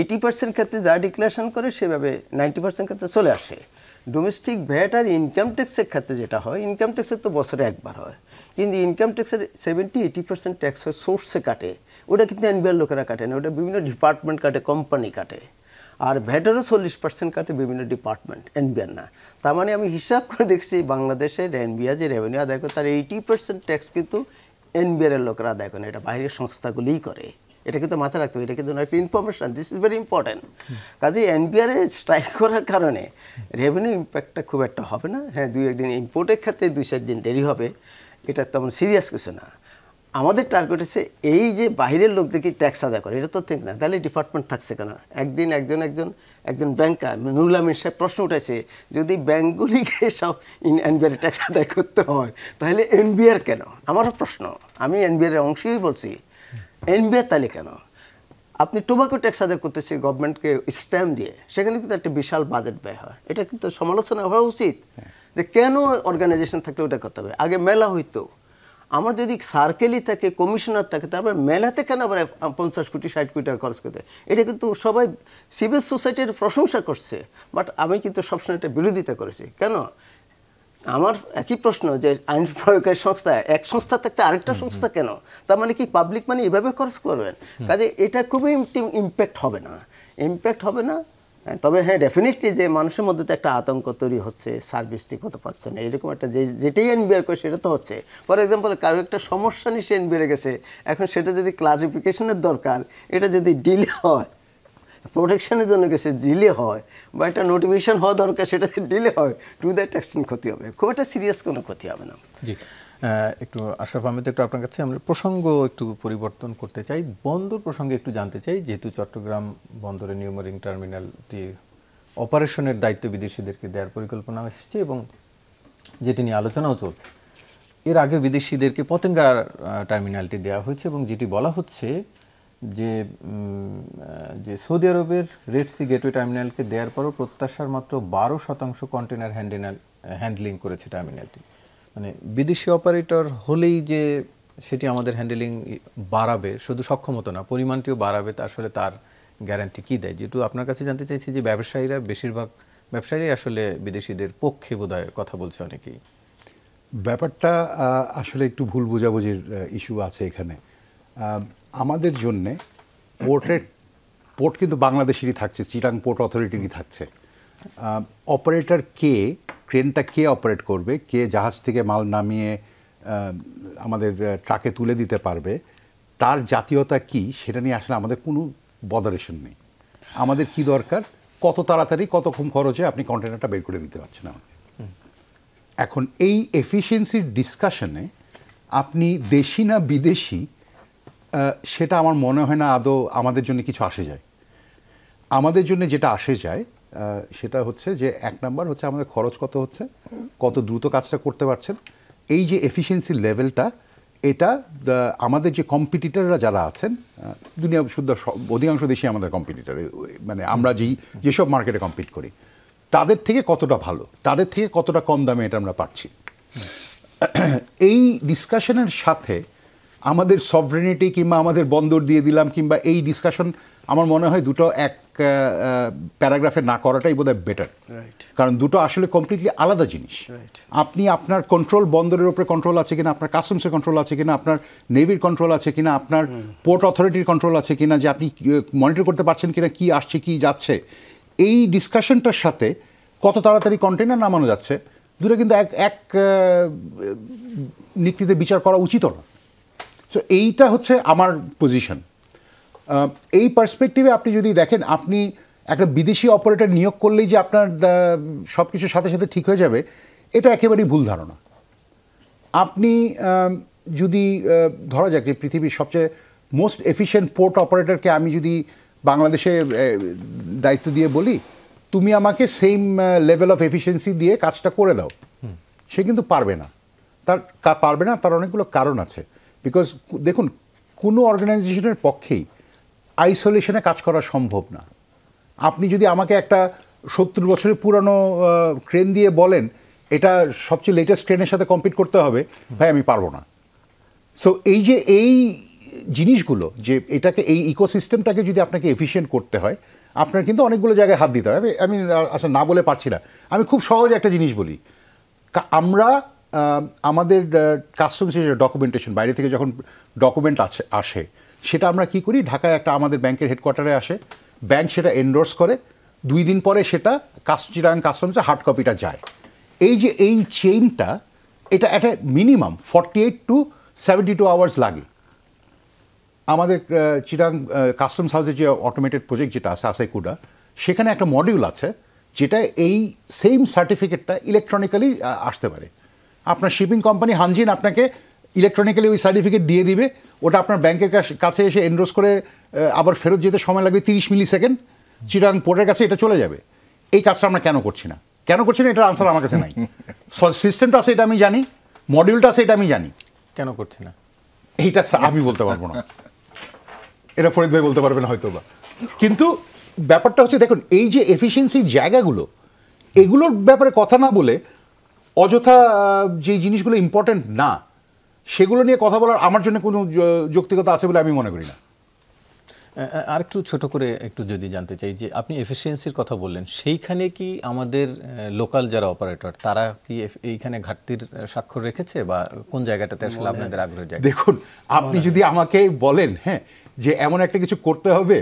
S3: 80% ক্ষেত্রে যা ডিক্লারেশন করে সেভাবে 90% ক্ষেত্রে চলে আসে। ডোমেস্টিক ভ্যাট আর ইনকাম ট্যাক্সের ক্ষেত্রে যেটা হয়, ইনকাম ট্যাক্সের তো বছরে একবার হয়, কিন্তু ইনকাম ট্যাক্সের 70-80% ট্যাক্স হয় সোর্সে কাটে, ওটা কিন্তু এনবিআর লোকেরা কাটে না, ওটা বিভিন্ন ডিপার্টমেন্ট কাটে, কোম্পানি কাটে। আর ভ্যাটেরও 40% কাটে বিভিন্ন ডিপার্টমেন্ট, এনবিআর না। তার মানে আমি হিসাব করে দেখছি বাংলাদেশের এনবিআর যে রেভিনিউ আদায় করে তার 80% ট্যাক্স কিন্তু এনবিআরের লোকেরা আদায় করে না, এটা বাইরের সংস্থাগুলিই করে। এটা কিন্তু মাথায় রাখতে হবে, এটা কিন্তু একটা information, this is very important. কাজে এনবিআর স্ট্রাইক করার কারণে রেভিনিউ ইম্প্যাক্টটা খুব একটা হবে না। হ্যাঁ, 2-1 দিন ইম্পোর্টের ক্ষেত্রে 2-4 দিন দেরি হবে, এটা তেমন সিরিয়াস কিছু না। আমাদের টার্গেট হচ্ছে এই যে বাইরের লোকদেরকে ট্যাক্স আদায় করে, এটা তো ঠিক না, তাহলে ডিপার্টমেন্ট থাকছে কেন? একদিন একজন ব্যাংকার নুরুল আমিন সাহেব প্রশ্ন উঠেছে, যদি ব্যাংকগুলিকে সব এনবিআর ট্যাক্স আদায় করতে হয় তাহলে এনবিআর কেন? আমারও প্রশ্ন, আমি এনবিআর অংশই বলছি, এনবিআর তাহলে কেন? আপনি টোবাকো ট্যাক্স আদায় করতেছে গভর্নমেন্টকে স্ট্যাম্প দিয়ে, সেখানে কিন্তু একটা বিশাল বাজেট ব্যয় হয়, এটা কিন্তু সমালোচনা হওয়া উচিত যে কেন অর্গানাইজেশন থাকলে ওটা করতে হবে। আগে মেলা হইতো, আমার যদি সার্কেলই থাকে, কমিশনার থাকে, তারপর মেলাতে কেন আবার 50 কোটি 60 কোটি টাকা খরচ করতে? এটা কিন্তু সবাই সিভিল সোসাইটির প্রশংসা করছে, বাট আমি কিন্তু সবসময় এটা বিরোধিতা করেছি। কেন? আমার একই প্রশ্ন যে আইন প্রয়োগকারী সংস্থা, এক সংস্থা থাকতে আরেকটা সংস্থা কেন? তার মানে কি পাবলিক মানে এভাবে খরচ করবেন? কাজে এটা খুবই ইম্প্যাক্ট হবে না, ইম্প্যাক্ট হবে না। তবে হ্যাঁ, ডেফিনেটলি যে মানুষের মধ্যে তো একটা আতঙ্ক তৈরি হচ্ছে, সার্ভিস ঠিক হতে পারছে না, এরকম একটা যেটাই এনবিআর করে সেটা তো হচ্ছে। ফর এক্সাম্পল, কারো একটা সমস্যা নিয়ে সে এনবিআর গেছে, এখন সেটা যদি ক্লারিফিকেশনের দরকার, এটা যদি ডিলে হয়, প্রোটেকশনের জন্য গেছে ডিলে হয়, বা একটা নোটিফিকেশন হওয়া দরকার সেটা ডিলে হয়, টু দ্যাট এক্সটেন্ট ক্ষতি হবে, খুব একটা সিরিয়াস কোনো ক্ষতি হবে না।
S1: জি, একটু আশরাফ আহমেদ, একটু আপনার কাছে আমরা প্রসঙ্গ একটু পরিবর্তন করতে চাই, বন্দর প্রসঙ্গে একটু জানতে চাই। যেহেতু চট্টগ্রাম বন্দরে নিউ মেরিন টার্মিনালটি অপারেশনের দায়িত্ব বিদেশিদেরকে দেওয়ার পরিকল্পনা এসেছে এবং যেটি নিয়ে আলোচনাও চলছে, এর আগে বিদেশিদেরকে পতেঙ্গা টার্মিনালটি দেওয়া হয়েছে এবং যেটি বলা হচ্ছে যে সৌদি আরবের রেড সি গেটওয়ে টার্মিনালকে দেওয়ার পরও প্রত্যাশার মাত্র 12% কন্টেনার হ্যান্ডলিং করেছে টার্মিনালটি। মানে বিদেশি অপারেটর হলেই যে সেটি আমাদের হ্যান্ডেলিং বাড়াবে, শুধু সক্ষমতা না পরিমাণটিও বাড়াবে, তা আসলে তার গ্যারান্টি কী দেয়? যেহেতু আপনার কাছে জানতে চাইছি যে ব্যবসায়ীরা, বেশিরভাগ ব্যবসায়ীরাই আসলে বিদেশিদের পক্ষে বোধহয় কথা বলছে অনেকেই।
S4: ব্যাপারটা আসলে একটু ভুল বোঝাবুঝির ইস্যু আছে এখানে। আমাদের জন্যে পোর্ট কিন্তু বাংলাদেশেরই থাকছে, চিটাং পোর্ট অথরিটিরই থাকছে। অপারেটর কে, ক্রেনটা কে অপারেট করবে, কে জাহাজ থেকে মাল নামিয়ে আমাদের ট্রাকে তুলে দিতে পারবে, তার জাতীয়তা কি, সেটা নিয়ে আসলে আমাদের কোনো বদারেশন নেই। আমাদের কি দরকার, কত তাড়াতাড়ি কত কম খরচে আপনি কন্টেনারটা বের করে দিতে পারছেন আমাকে। এখন এই এফিসিয়েন্সির ডিসকাশনে আপনি দেশি না বিদেশি, সেটা আমার মনে হয় না আদৌ আমাদের জন্য কিছু আসে যায়। আমাদের জন্য যেটা আসে যায় সেটা হচ্ছে যে, এক নাম্বার হচ্ছে আমাদের খরচ কত হচ্ছে, কত দ্রুত কাজটা করতে পারছেন, এই যে এফিসিয়েন্সি লেভেলটা, এটা আমাদের যে কম্পিটিটররা যারা আছেন, দুনিয়া শুদ্ধ অধিকাংশ দেশই আমাদের কম্পিটিটর, মানে আমরা যেসব মার্কেটে কম্পিট করি তাদের থেকে কতটা ভালো, তাদের থেকে কতটা কম দামে এটা আমরা পাচ্ছি। এই ডিসকাশনের সাথে আমাদের সভরেনিটি কিংবা আমাদের বন্দর দিয়ে দিলাম কিংবা এই ডিসকাশন আমার মনে হয় দুটো এক প্যারাগ্রাফে না করাটাই বোধহয় বেটার, কারণ দুটো আসলে কমপ্লিটলি আলাদা জিনিস। আপনি আপনার কন্ট্রোল, বন্দরের উপরে কন্ট্রোল আছে কিনা, আপনার কাস্টমসের কন্ট্রোল আছে কিনা, আপনার নেভির কন্ট্রোল আছে কিনা, আপনার পোর্ট অথরিটির কন্ট্রোল আছে কিনা, যে আপনি মনিটর করতে পারছেন কিনা কি আসছে কি যাচ্ছে, এই ডিসকাশনটার সাথে কত তাড়াতাড়ি কন্টেইনার নামানো যাচ্ছে, দুটো কিন্তু এক নীতিতে বিচার করা উচিত না। সো এইটা হচ্ছে আমার পজিশন। এই পার্সপেক্টিভে আপনি যদি দেখেন, আপনি একটা বিদেশি অপারেটর নিয়োগ করলেই যে আপনার সব কিছুর সাথে সাথে ঠিক হয়ে যাবে, এটা একেবারেই ভুল ধারণা। আপনি যদি ধরা যাক যে পৃথিবীর সবচেয়ে মোস্ট এফিশিয়েন্ট পোর্ট অপারেটরকে আমি যদি বাংলাদেশে দায়িত্ব দিয়ে বলি, তুমি আমাকে সেম লেভেল অফ এফিসিয়েন্সি দিয়ে কাজটা করে দাও, সে কিন্তু পারবে না। তার অনেকগুলো কারণ আছে। বিকজ দেখুন, কোনো অর্গানাইজেশনের পক্ষেই আইসোলেশনে কাজ করা সম্ভব না। আপনি যদি আমাকে একটা 70 বছরের পুরানো ক্রেন দিয়ে বলেন এটা সবচেয়ে লেটেস্ট ক্রেনের সাথে কম্পিট করতে হবে, ভাই আমি পারবো না। সো এই যে এই জিনিসগুলো, যে এটাকে এই ইকোসিস্টেমটাকে যদি আপনাকে এফিশিয়েন্ট করতে হয়, আপনার কিন্তু অনেকগুলো জায়গায় হাত দিতে হয়। আমি আসলে না বলে পারছি না। আমি খুব সহজ একটা জিনিস বলি, আমরা আমাদের কাস্টমসের ডকুমেন্টেশন, বাইরে থেকে যখন ডকুমেন্ট আসে, সেটা আমরা কি করি, ঢাকায় একটা আমাদের ব্যাংকের হেডকোয়ার্টারে আসে, ব্যাংক সেটা এন্ডোর্স করে, 2 দিন পরে সেটা চিটাগাং কাস্টমসে হার্ড কপিটা যায়। এই যে এই চেইনটা, এটা একটা মিনিমাম 48 to 72 আওয়ার্স লাগে। আমাদের চিটাগাং কাস্টমস হাউসের যে অটোমেটেড প্রজেক্ট যেটা আছে আসাইকুডা, সেখানে একটা মডিউল আছে যেটা এই সেম সার্টিফিকেটটা ইলেকট্রনিক্যালি আসতে পারে। আপনার শিপিং কোম্পানি হানজিন আপনাকে ইলেকট্রনিক্যালি ওই সার্টিফিকেট দিয়ে দিবে, ওটা আপনার ব্যাংকের কাছে এসে এনরোজ করে আবার ফেরত যেতে সময় লাগবে 30 মিলি সেকেন্ড, চিটাগাং পোর্টের কাছে এটা চলে যাবে। এই কাজটা আমরা কেন করছি না এটার আনসার আমার কাছে নাই। সিস্টেমটা আছে এটা আমি জানি, মডিউলটা আছে এটা আমি জানি,
S1: কেন করছি না
S4: এইটা আমি বলতে পারবো না, এটা ফরিদ ভাই বলতে পারবেন হয়তো বা। কিন্তু ব্যাপারটা হচ্ছে, দেখুন এই যে এফিসিয়েন্সির জায়গাগুলো, এগুলোর ব্যাপারে কথা না বলে অযথা যে জিনিসগুলো ইম্পর্টেন্ট না সেগুলো নিয়ে কথা বলার আমার জন্য কোনো যৌক্তিকতা আছে বলে আমি মনে করি না।
S1: আর একটু ছোট করে একটু যদি জানতে চাই, যে আপনি এফিসিয়েন্সির কথা বললেন, সেইখানে কি আমাদের লোকাল যারা অপারেটর তারা কি এইখানে ঘাটতির স্বাক্ষর রেখেছে, বা কোন জায়গাটাতে আসলে আপনাদের আগ্রহের জায়গা?
S4: দেখুন, আপনি যদি আমাকে বলেন হ্যাঁ যে এমন একটা কিছু করতে হবে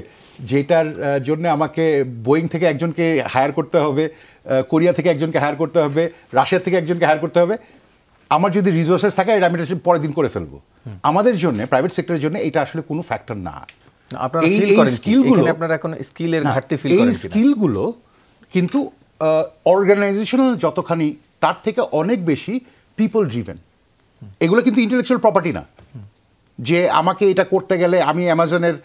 S4: যেটার জন্য আমাকে বোয়িং থেকে একজনকে হায়ার করতে হবে, কোরিয়া থেকে একজনকে হায়ার করতে হবে, রাশিয়া থেকে একজনকে হায়ার করতে হবে, আমার যদি রিসোর্সেস থাকে এটা আমি পরের দিন করে ফেলবো। আমাদের জন্য, প্রাইভেট সেক্টরের জন্য এটা আসলে কোনো ফ্যাক্টর না। এই স্কিলগুলো কিন্তু অর্গানাইজেশনাল যতখানি, তার থেকে অনেক বেশি পিপল ড্রিভেন। এগুলো কিন্তু ইন্টেলেকচুয়াল প্রপার্টি না, যে আমাকে এটা করতে গেলে, আমি অ্যামাজনের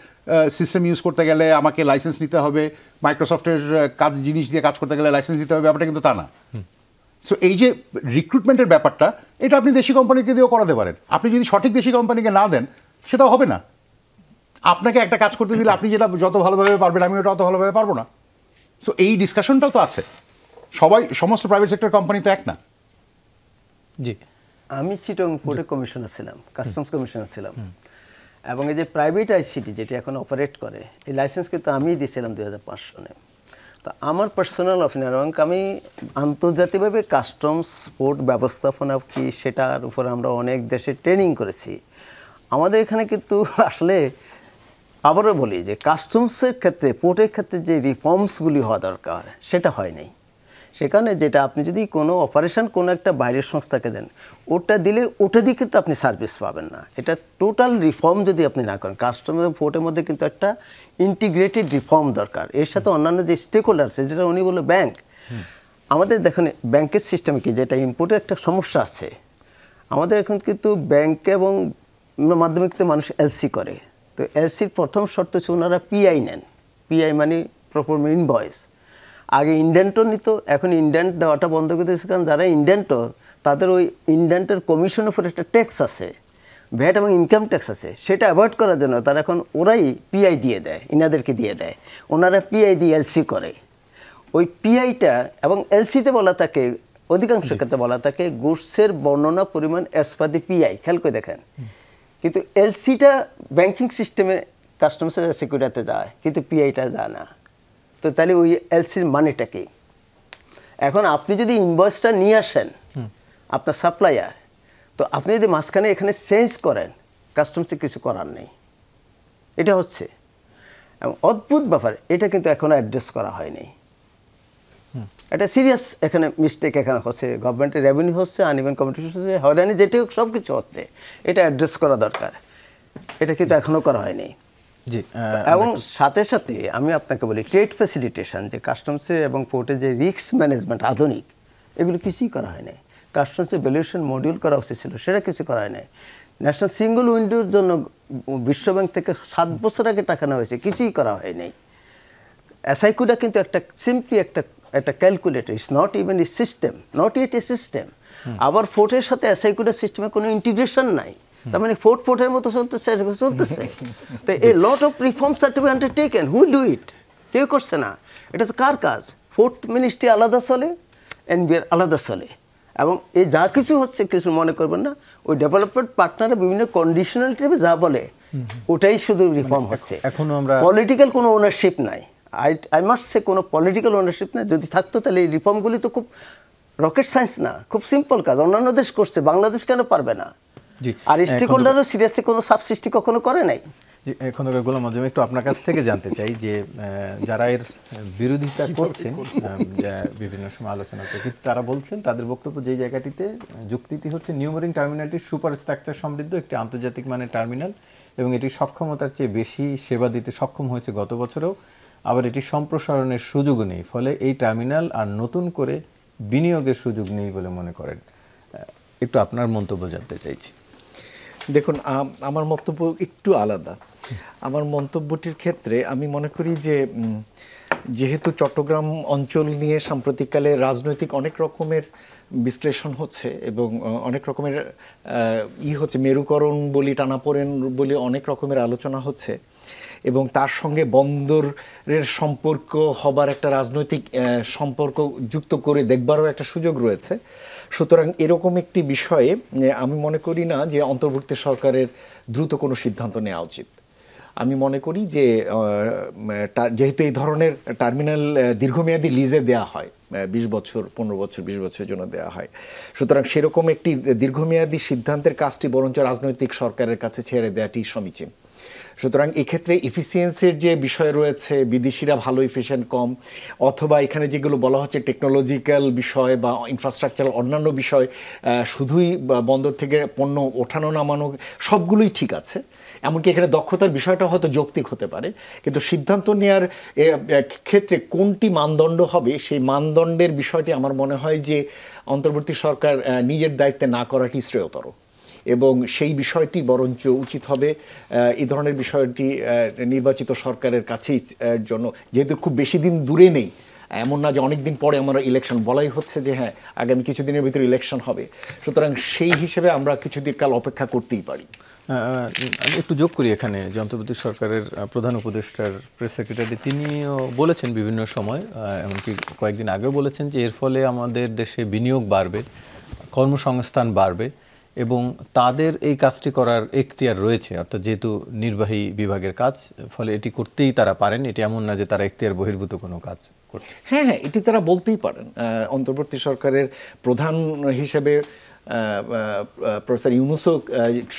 S4: সিস্টেম ইউজ করতে গেলে আমাকে লাইসেন্স নিতে হবে, মাইক্রোসফটের জিনিস দিয়ে কাজ করতে গেলে লাইসেন্স নিতে হবে, ব্যাপারটা কিন্তু তা না। সো এই যে রিক্রুটমেন্টের ব্যাপারটা, এটা আপনি দেশি কোম্পানিকে দিয়েও করাতে পারেন। আপনি যদি সঠিক দেশি কোম্পানিকে না দেন, সেটাও হবে না। আপনাকে একটা কাজ করতে দিলে আপনি যেটা যত ভালোভাবে পারবেন, আমি ওটা অত ভালোভাবে পারবো না। সো এই ডিসকাশনটাও তো আছে। সমস্ত প্রাইভেট সেক্টর কোম্পানি তো এক না।
S1: জি,
S3: আমি চিটং পোর্টে কমিশনার ছিলাম, কাস্টমস কমিশনার ছিলাম, এবং এই যে প্রাইভেট আইসিটি যেটি এখন অপারেট করে, এই লাইসেন্স কিন্তু আমিই দিয়েছিলাম 2005 সনে। তো আমার পার্সোনাল অপিনিয়ন, এবং আমি আন্তর্জাতিকভাবে কাস্টমস পোর্ট ব্যবস্থাপনা কি সেটার উপর আমরা অনেক দেশে ট্রেনিং করেছি। আমাদের এখানে কিন্তু আসলে আবারও বলি যে কাস্টমসের ক্ষেত্রে, পোর্টের ক্ষেত্রে যে রিফর্মসগুলি হওয়া দরকার সেটা হয় নাই। সেখানে যেটা আপনি যদি কোনো অপারেশন কোনো একটা বাইরের সংস্থাকে দেন, ওটা দিলে ওটা দিয়ে কিন্তু আপনি সার্ভিস পাবেন না। এটা টোটাল রিফর্ম যদি আপনি না করেন, কাস্টমার পোর্টের মধ্যে কিন্তু একটা ইন্টিগ্রেটেড রিফর্ম দরকার। এর সাথে অন্যান্য যে স্টেক হোল্ডার আছে, যেটা উনি বললো ব্যাংক, আমাদের দেখেন ব্যাংকের সিস্টেমে কি, যেটা ইম্পোর্টের একটা সমস্যা আছে, আমাদের এখন কিন্তু ব্যাংক এবং মাধ্যমিকতে মানুষ এলসি করে। তো এলসির প্রথম শর্ত হচ্ছে ওনারা পিআই নেন। পিআই মানে প্রপার ইনভয়েস। আগে ইন্ডেন্টর নিত, এখন ইন্ডেন্ট দেওয়াটা বন্ধ করে দিয়েছে, কারণ যারা ইন্ডেন্টর তাদের ওই ইন্ডেন্টের কমিশনের উপর একটা ট্যাক্স আছে, ভ্যাট এবং ইনকাম ট্যাক্স আছে, সেটা অ্যাভয়েড করার জন্য তারা এখন ওরাই পিআই দিয়ে দেয়, ইনাদেরকে দিয়ে দেয়, ওনারা পিআই দিয়ে এলসি করে। ওই পিআইটা এবং এলসিতে বলা থাকে, অধিকাংশ ক্ষেত্রে বলা থাকে গুডসের বর্ণনা পরিমাণ অ্যাজ পার দি পিআই। খেয়াল করে দেখেন, কিন্তু এলসিটা ব্যাংকিং সিস্টেমে কাস্টমার সিকিউরিটিতে যায়, কিন্তু পিআইটা যায় না। তো তাহলে ওই এলসির মানেটা কি? এখন আপনি যদি ইনভয়েসটা নিয়ে আসেন আপনার সাপ্লায়ার, তো আপনি যদি মাঝখানে এখানে চেঞ্জ করেন, কাস্টমার্সে কিছু করার নেই। এটা হচ্ছে এবং অদ্ভুত ব্যাপার, এটা কিন্তু এখনো অ্যাড্রেস করা হয়নি। এটা সিরিয়াস এখানে মিস্টেক এখানে হচ্ছে, গভর্নমেন্টের রেভিনিউ হচ্ছে, আনইভেন কম্পিটিশন হচ্ছে, হয়রানি যেটা সব কিছু হচ্ছে, এটা অ্যাড্রেস করা দরকার। এটা কিন্তু এখনও করা হয়নি।
S1: জি,
S3: এবং সাথে সাথে আমি আপনাকে বলি ট্রেড ফ্যাসিলিটেশন, যে কাস্টমসে এবং পোর্টে যে রিস্ক ম্যানেজমেন্ট আধুনিক, এগুলো কিছুই করা হয়নি। কাস্টমসে ভ্যালুয়েশন মডিউল করা উচিত ছিল, সেটা কিছু করা হয়নি। ন্যাশনাল সিঙ্গল উইন্ডোর জন্য বিশ্বব্যাংক থেকে 7 বছর আগে টাকা নেওয়া হয়েছে, কিছুই করা হয়নি। এসআইকুটা কিন্তু একটা সিম্পলি একটা calculator, it's not even a system, not it a system. আবার ফোর্টের সাথে এসআইকুটার সিস্টেমে কোনো ইন্টিগ্রেশন নাই, তার মানে ফোর্টের মতো চলতেছে। তো a lot of reforms are to be undertaken, who do it? কেউ করছে না। এটা তো কার কাজ? ফোর্ট মিনিস্ট্রি আলাদা চলে, এনবিআর আলাদা চলে, এবং এই যা কিছু হচ্ছে কিছু মনে করবেন না, ওই ডেভেলপমেন্ট পার্টনাররা বিভিন্ন কন্ডিশনালিটি যা বলে ওটাই শুধু রিফর্ম হচ্ছে।
S1: এখনো আমরা
S3: পলিটিক্যাল কোনো ওনারশিপ নাই। আই মাস্ট সে কোনো পলিটিক্যাল ওনারশিপ নাই। যদি থাকতো তাহলে এই রিফর্মগুলি তো খুব রকেট সায়েন্স না, খুব সিম্পল কাজ। অন্যান্য দেশ করছে, বাংলাদেশ কেন পারবে না? আর স্টেক হোল্ডারও সিরিয়াসলি কোনো সাবসিস্টি কখনো করে নাই।
S1: এখন গোলাম আজম, একটু আপনার কাছ থেকে জানতে চাই যে যারা এর বিরোধিতা করছেন, বিভিন্ন সময় আলোচনা করে, তারা বলছেন তাদের বক্তব্য যেই জায়গাটিতে যুক্তিটি হচ্ছে নিউমারিং টার্মিনালটি সুপার স্ট্রাকচার সমৃদ্ধ একটি আন্তর্জাতিক মানের টার্মিনাল এবং এটি সক্ষমতার চেয়ে বেশি সেবা দিতে সক্ষম হয়েছে গত বছরেও। আবার এটি সম্প্রসারণের সুযোগও নেই, ফলে এই টার্মিনাল আর নতুন করে বিনিয়োগের সুযোগ নেই বলে মনে করেন। একটু আপনার মন্তব্য জানতে চাইছি।
S2: দেখুন, আমার বক্তব্য একটু আলাদা। আমার মন্তব্যটির ক্ষেত্রে আমি মনে করি যে যেহেতু চট্টগ্রাম অঞ্চল নিয়ে সাম্প্রতিককালে রাজনৈতিক অনেক রকমের বিশ্লেষণ হচ্ছে এবং অনেক রকমের হচ্ছে, মেরুকরণ বলি, টানাপোড়েন বলি, অনেক রকমের আলোচনা হচ্ছে এবং তার সঙ্গে বন্দরের সম্পর্ক হবার একটা রাজনৈতিক সম্পর্ক যুক্ত করে দেখবারও একটা সুযোগ রয়েছে। সুতরাং এরকম একটি বিষয়ে আমি মনে করি না যে অন্তর্বর্তী সরকারের দ্রুত কোনো সিদ্ধান্ত নেওয়া উচিত। আমি মনে করি যে যেহেতু এই ধরনের টার্মিনাল দীর্ঘমেয়াদী লিজে দেওয়া হয়, 20 বছর, 15 বছর, 20 বছরের জন্য দেওয়া হয়, সুতরাং সেরকম একটি দীর্ঘমেয়াদী সিদ্ধান্তের কাজটি বরঞ্চ রাজনৈতিক সরকারের কাছে ছেড়ে দেওয়াটি সমীচীন। সুতরাং এক্ষেত্রে এফিসিয়েন্সির যে বিষয় রয়েছে, বিদেশিরা ভালো এফিশিয়েন্ট কম, অথবা এখানে যেগুলো বলা হচ্ছে টেকনোলজিক্যাল বিষয় বা ইনফ্রাস্ট্রাকচার অন্যান্য বিষয়, শুধুই বন্দর থেকে পণ্য ওঠানো নামানো সবগুলোই ঠিক আছে। এমনকি এখানে দক্ষতার বিষয়টা হয়তো যৌক্তিক হতে পারে, কিন্তু সিদ্ধান্ত নেওয়ার ক্ষেত্রে কোনটি মানদণ্ড হবে সেই মানদণ্ডের বিষয়টি আমার মনে হয় যে অন্তর্বর্তী সরকার নিজের দায়িত্বে না করাটি শ্রেয়তর, এবং সেই বিষয়টি বরঞ্চ উচিত হবে এই ধরনের বিষয়টি নির্বাচিত সরকারের কাছেই জন্য, যেহেতু খুব বেশি দিন দূরে নেই, এমন না যে অনেক দিন পরে আমরা ইলেকশন, বলাই হচ্ছে যে হ্যাঁ আগামী কিছুদিনের ভিতরে ইলেকশন হবে, সুতরাং সেই হিসেবে আমরা কিছুদিন কাল অপেক্ষা করতেই পারি।
S1: আমি একটু যোগ করি এখানে যে অন্তর্বর্তী সরকারের প্রধান উপদেষ্টার প্রেস সেক্রেটারি তিনিও বলেছেন বিভিন্ন সময়, এমনকি কয়েকদিন আগেও বলেছেন যে এর ফলে আমাদের দেশে বিনিয়োগ বাড়বে, কর্মসংস্থান বাড়বে এবং তাদের এই কাজটি করার এখতিয়ার রয়েছে, অর্থাৎ যেহেতু নির্বাহী বিভাগের কাজ, ফলে এটি করতেই তারা পারেন। এটি এমন না যে তারা এখতিয়ার বহির্ভূত কোনো কাজ করছে।
S2: হ্যাঁ, এটি তারা বলতেই পারেন। অন্তর্বর্তী সরকারের প্রধান হিসেবে প্রফেসর ইউনূসও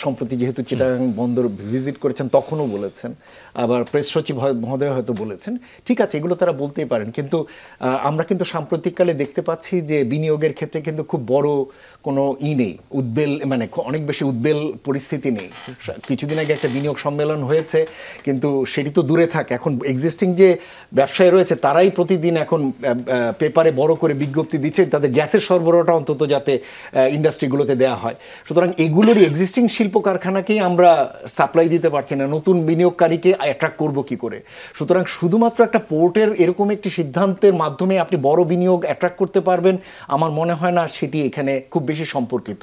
S2: সম্প্রতি যেহেতু চিটাগাং বন্দর ভিজিট করেছেন তখনও বলেছেন, আবার প্রেস সচিব মহোদয় হয়তো বলেছেন, ঠিক আছে, এগুলো তারা বলতেই পারেন। কিন্তু আমরা কিন্তু সাম্প্রতিককালে দেখতে পাচ্ছি যে বিনিয়োগের ক্ষেত্রে কিন্তু খুব বড় কোনো নেই, উদ্বেল, মানে অনেক বেশি উদ্বেল পরিস্থিতি নেই। কিছুদিন আগে একটা বিনিয়োগ সম্মেলন হয়েছে, কিন্তু সেটি তো দূরে থাকে, এখন এক্সিস্টিং যে ব্যবসায়ী রয়েছে তারাই প্রতিদিন এখন পেপারে বড় করে বিজ্ঞপ্তি দিচ্ছে তাদের গ্যাসের সরবরাহটা অন্তত যাতে ইন্ডাস্ট্রিগুলোতে দেওয়া হয়। সুতরাং এগুলোরই এক্সিস্টিং শিল্প কারখানাকেই আমরা সাপ্লাই দিতে পারছি না, নতুন বিনিয়োগকারীকে অ্যাট্রাক্ট করব কি করে? সুতরাং শুধুমাত্র একটা পোর্টের এরকম একটি সিদ্ধান্তের মাধ্যমে আপনি বড় বিনিয়োগ অ্যাট্রাক্ট করতে পারবেন আমার মনে হয় না সেটি এখানে খুব বেশি সম্পর্কিত।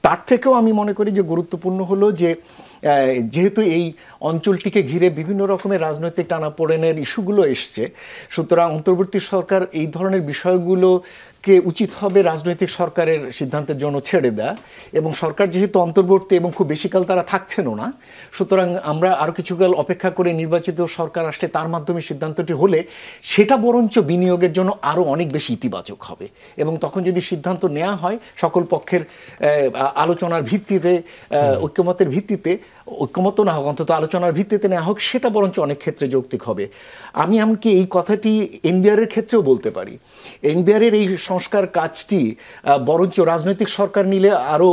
S2: তার থেকেও আমি মনে করি যে গুরুত্বপূর্ণ হলো যে যেহেতু এই অঞ্চলটিকে ঘিরে বিভিন্ন রকমের রাজনৈতিক টানাপোড়েনের ইস্যুগুলো এসছে, সুতরাং অন্তর্বর্তী সরকার এই ধরনের বিষয়গুলো কে উচিত হবে রাজনৈতিক সরকারের সিদ্ধান্তের জন্য ছেড়ে দেয়া, এবং সরকার যেহেতু অন্তর্বর্তী এবং খুব বেশিকাল তারা থাকছেনও না, সুতরাং আমরা আরও কিছুকাল অপেক্ষা করে নির্বাচিত সরকার আসলে তার মাধ্যমে সিদ্ধান্তটি হলে সেটা বরঞ্চ বিনিয়োগের জন্য আরও অনেক বেশি ইতিবাচক হবে। এবং তখন যদি সিদ্ধান্ত নেওয়া হয় সকল পক্ষের আলোচনার ভিত্তিতে, ঐক্যমতের ভিত্তিতে, ঐক্যমত না হোক অন্তত আলোচনার ভিত্তিতে নেওয়া হোক, সেটা বরঞ্চ অনেক ক্ষেত্রে যৌক্তিক হবে। আমি এমনকি এই কথাটি এনবিআরের ক্ষেত্রেও বলতে পারি। এনবিআরের এই সংস্কার কাজটি বরঞ্চ রাজনৈতিক সরকার নিলে আরও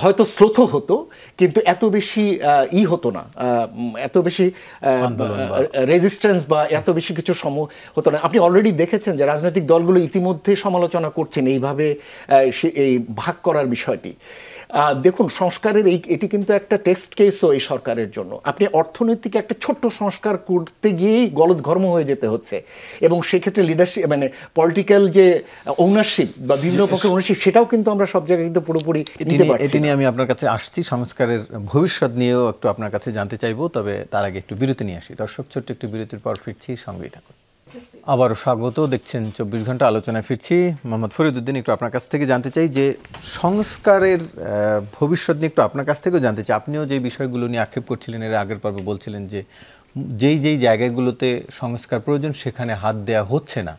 S2: হয়তো শ্লথ হতো, কিন্তু এত বেশি হতো না, এত বেশি রেজিস্ট্যান্স বা এত বেশি কিছু হতো না। আপনি অলরেডি দেখেছেন যে রাজনৈতিক দলগুলো ইতিমধ্যে সমালোচনা করছেন এইভাবে এই ভাগ করার বিষয়টি। দেখুন, সংস্কারের এটি কিন্তু একটা টেস্ট কেসও এই সরকারের জন্য। আপনি অর্থনৈতিক একটা ছোট্ট সংস্কার করতে গিয়েই গলদঘর্ম হয়ে যেতে হচ্ছে, এবং সেক্ষেত্রে লিডারশিপ মানে পলিটিক্যাল যে ওনারশিপ বা বিভিন্ন পক্ষের ওনারশিপ, সেটাও কিন্তু আমরা সব জায়গায় কিন্তু পুরোপুরি নিতে পারছি না।
S1: এটি নিয়ে আমি আপনার কাছে আসছি, সংস্কারের ভবিষ্যৎ নিয়েও একটু আপনার কাছে জানতে চাইবো, তবে তার আগে একটু বিরতি নিয়ে আসি। দর্শক, ছোট্ট একটু বিরতির পর ফিরছি, সঙ্গেই থাকুন। আবারও স্বাগত, দেখছেন 24 ঘন্টা আলোচনায় ফিরছি। মোহাম্মদ ফরিদউদ্দিন, একটু আপনার কাছ থেকে জানতে চাই যে সংস্কারের ভবিষ্যৎ নিয়ে একটু আপনার কাছ থেকেও জানতে চাই। আপনিও যে বিষয়গুলো নিয়ে আক্ষেপ করছিলেন, এর আগের পর্বে বলছিলেন যে যেই জায়গাগুলোতে সংস্কার প্রয়োজন সেখানে হাত দেওয়া হচ্ছে না,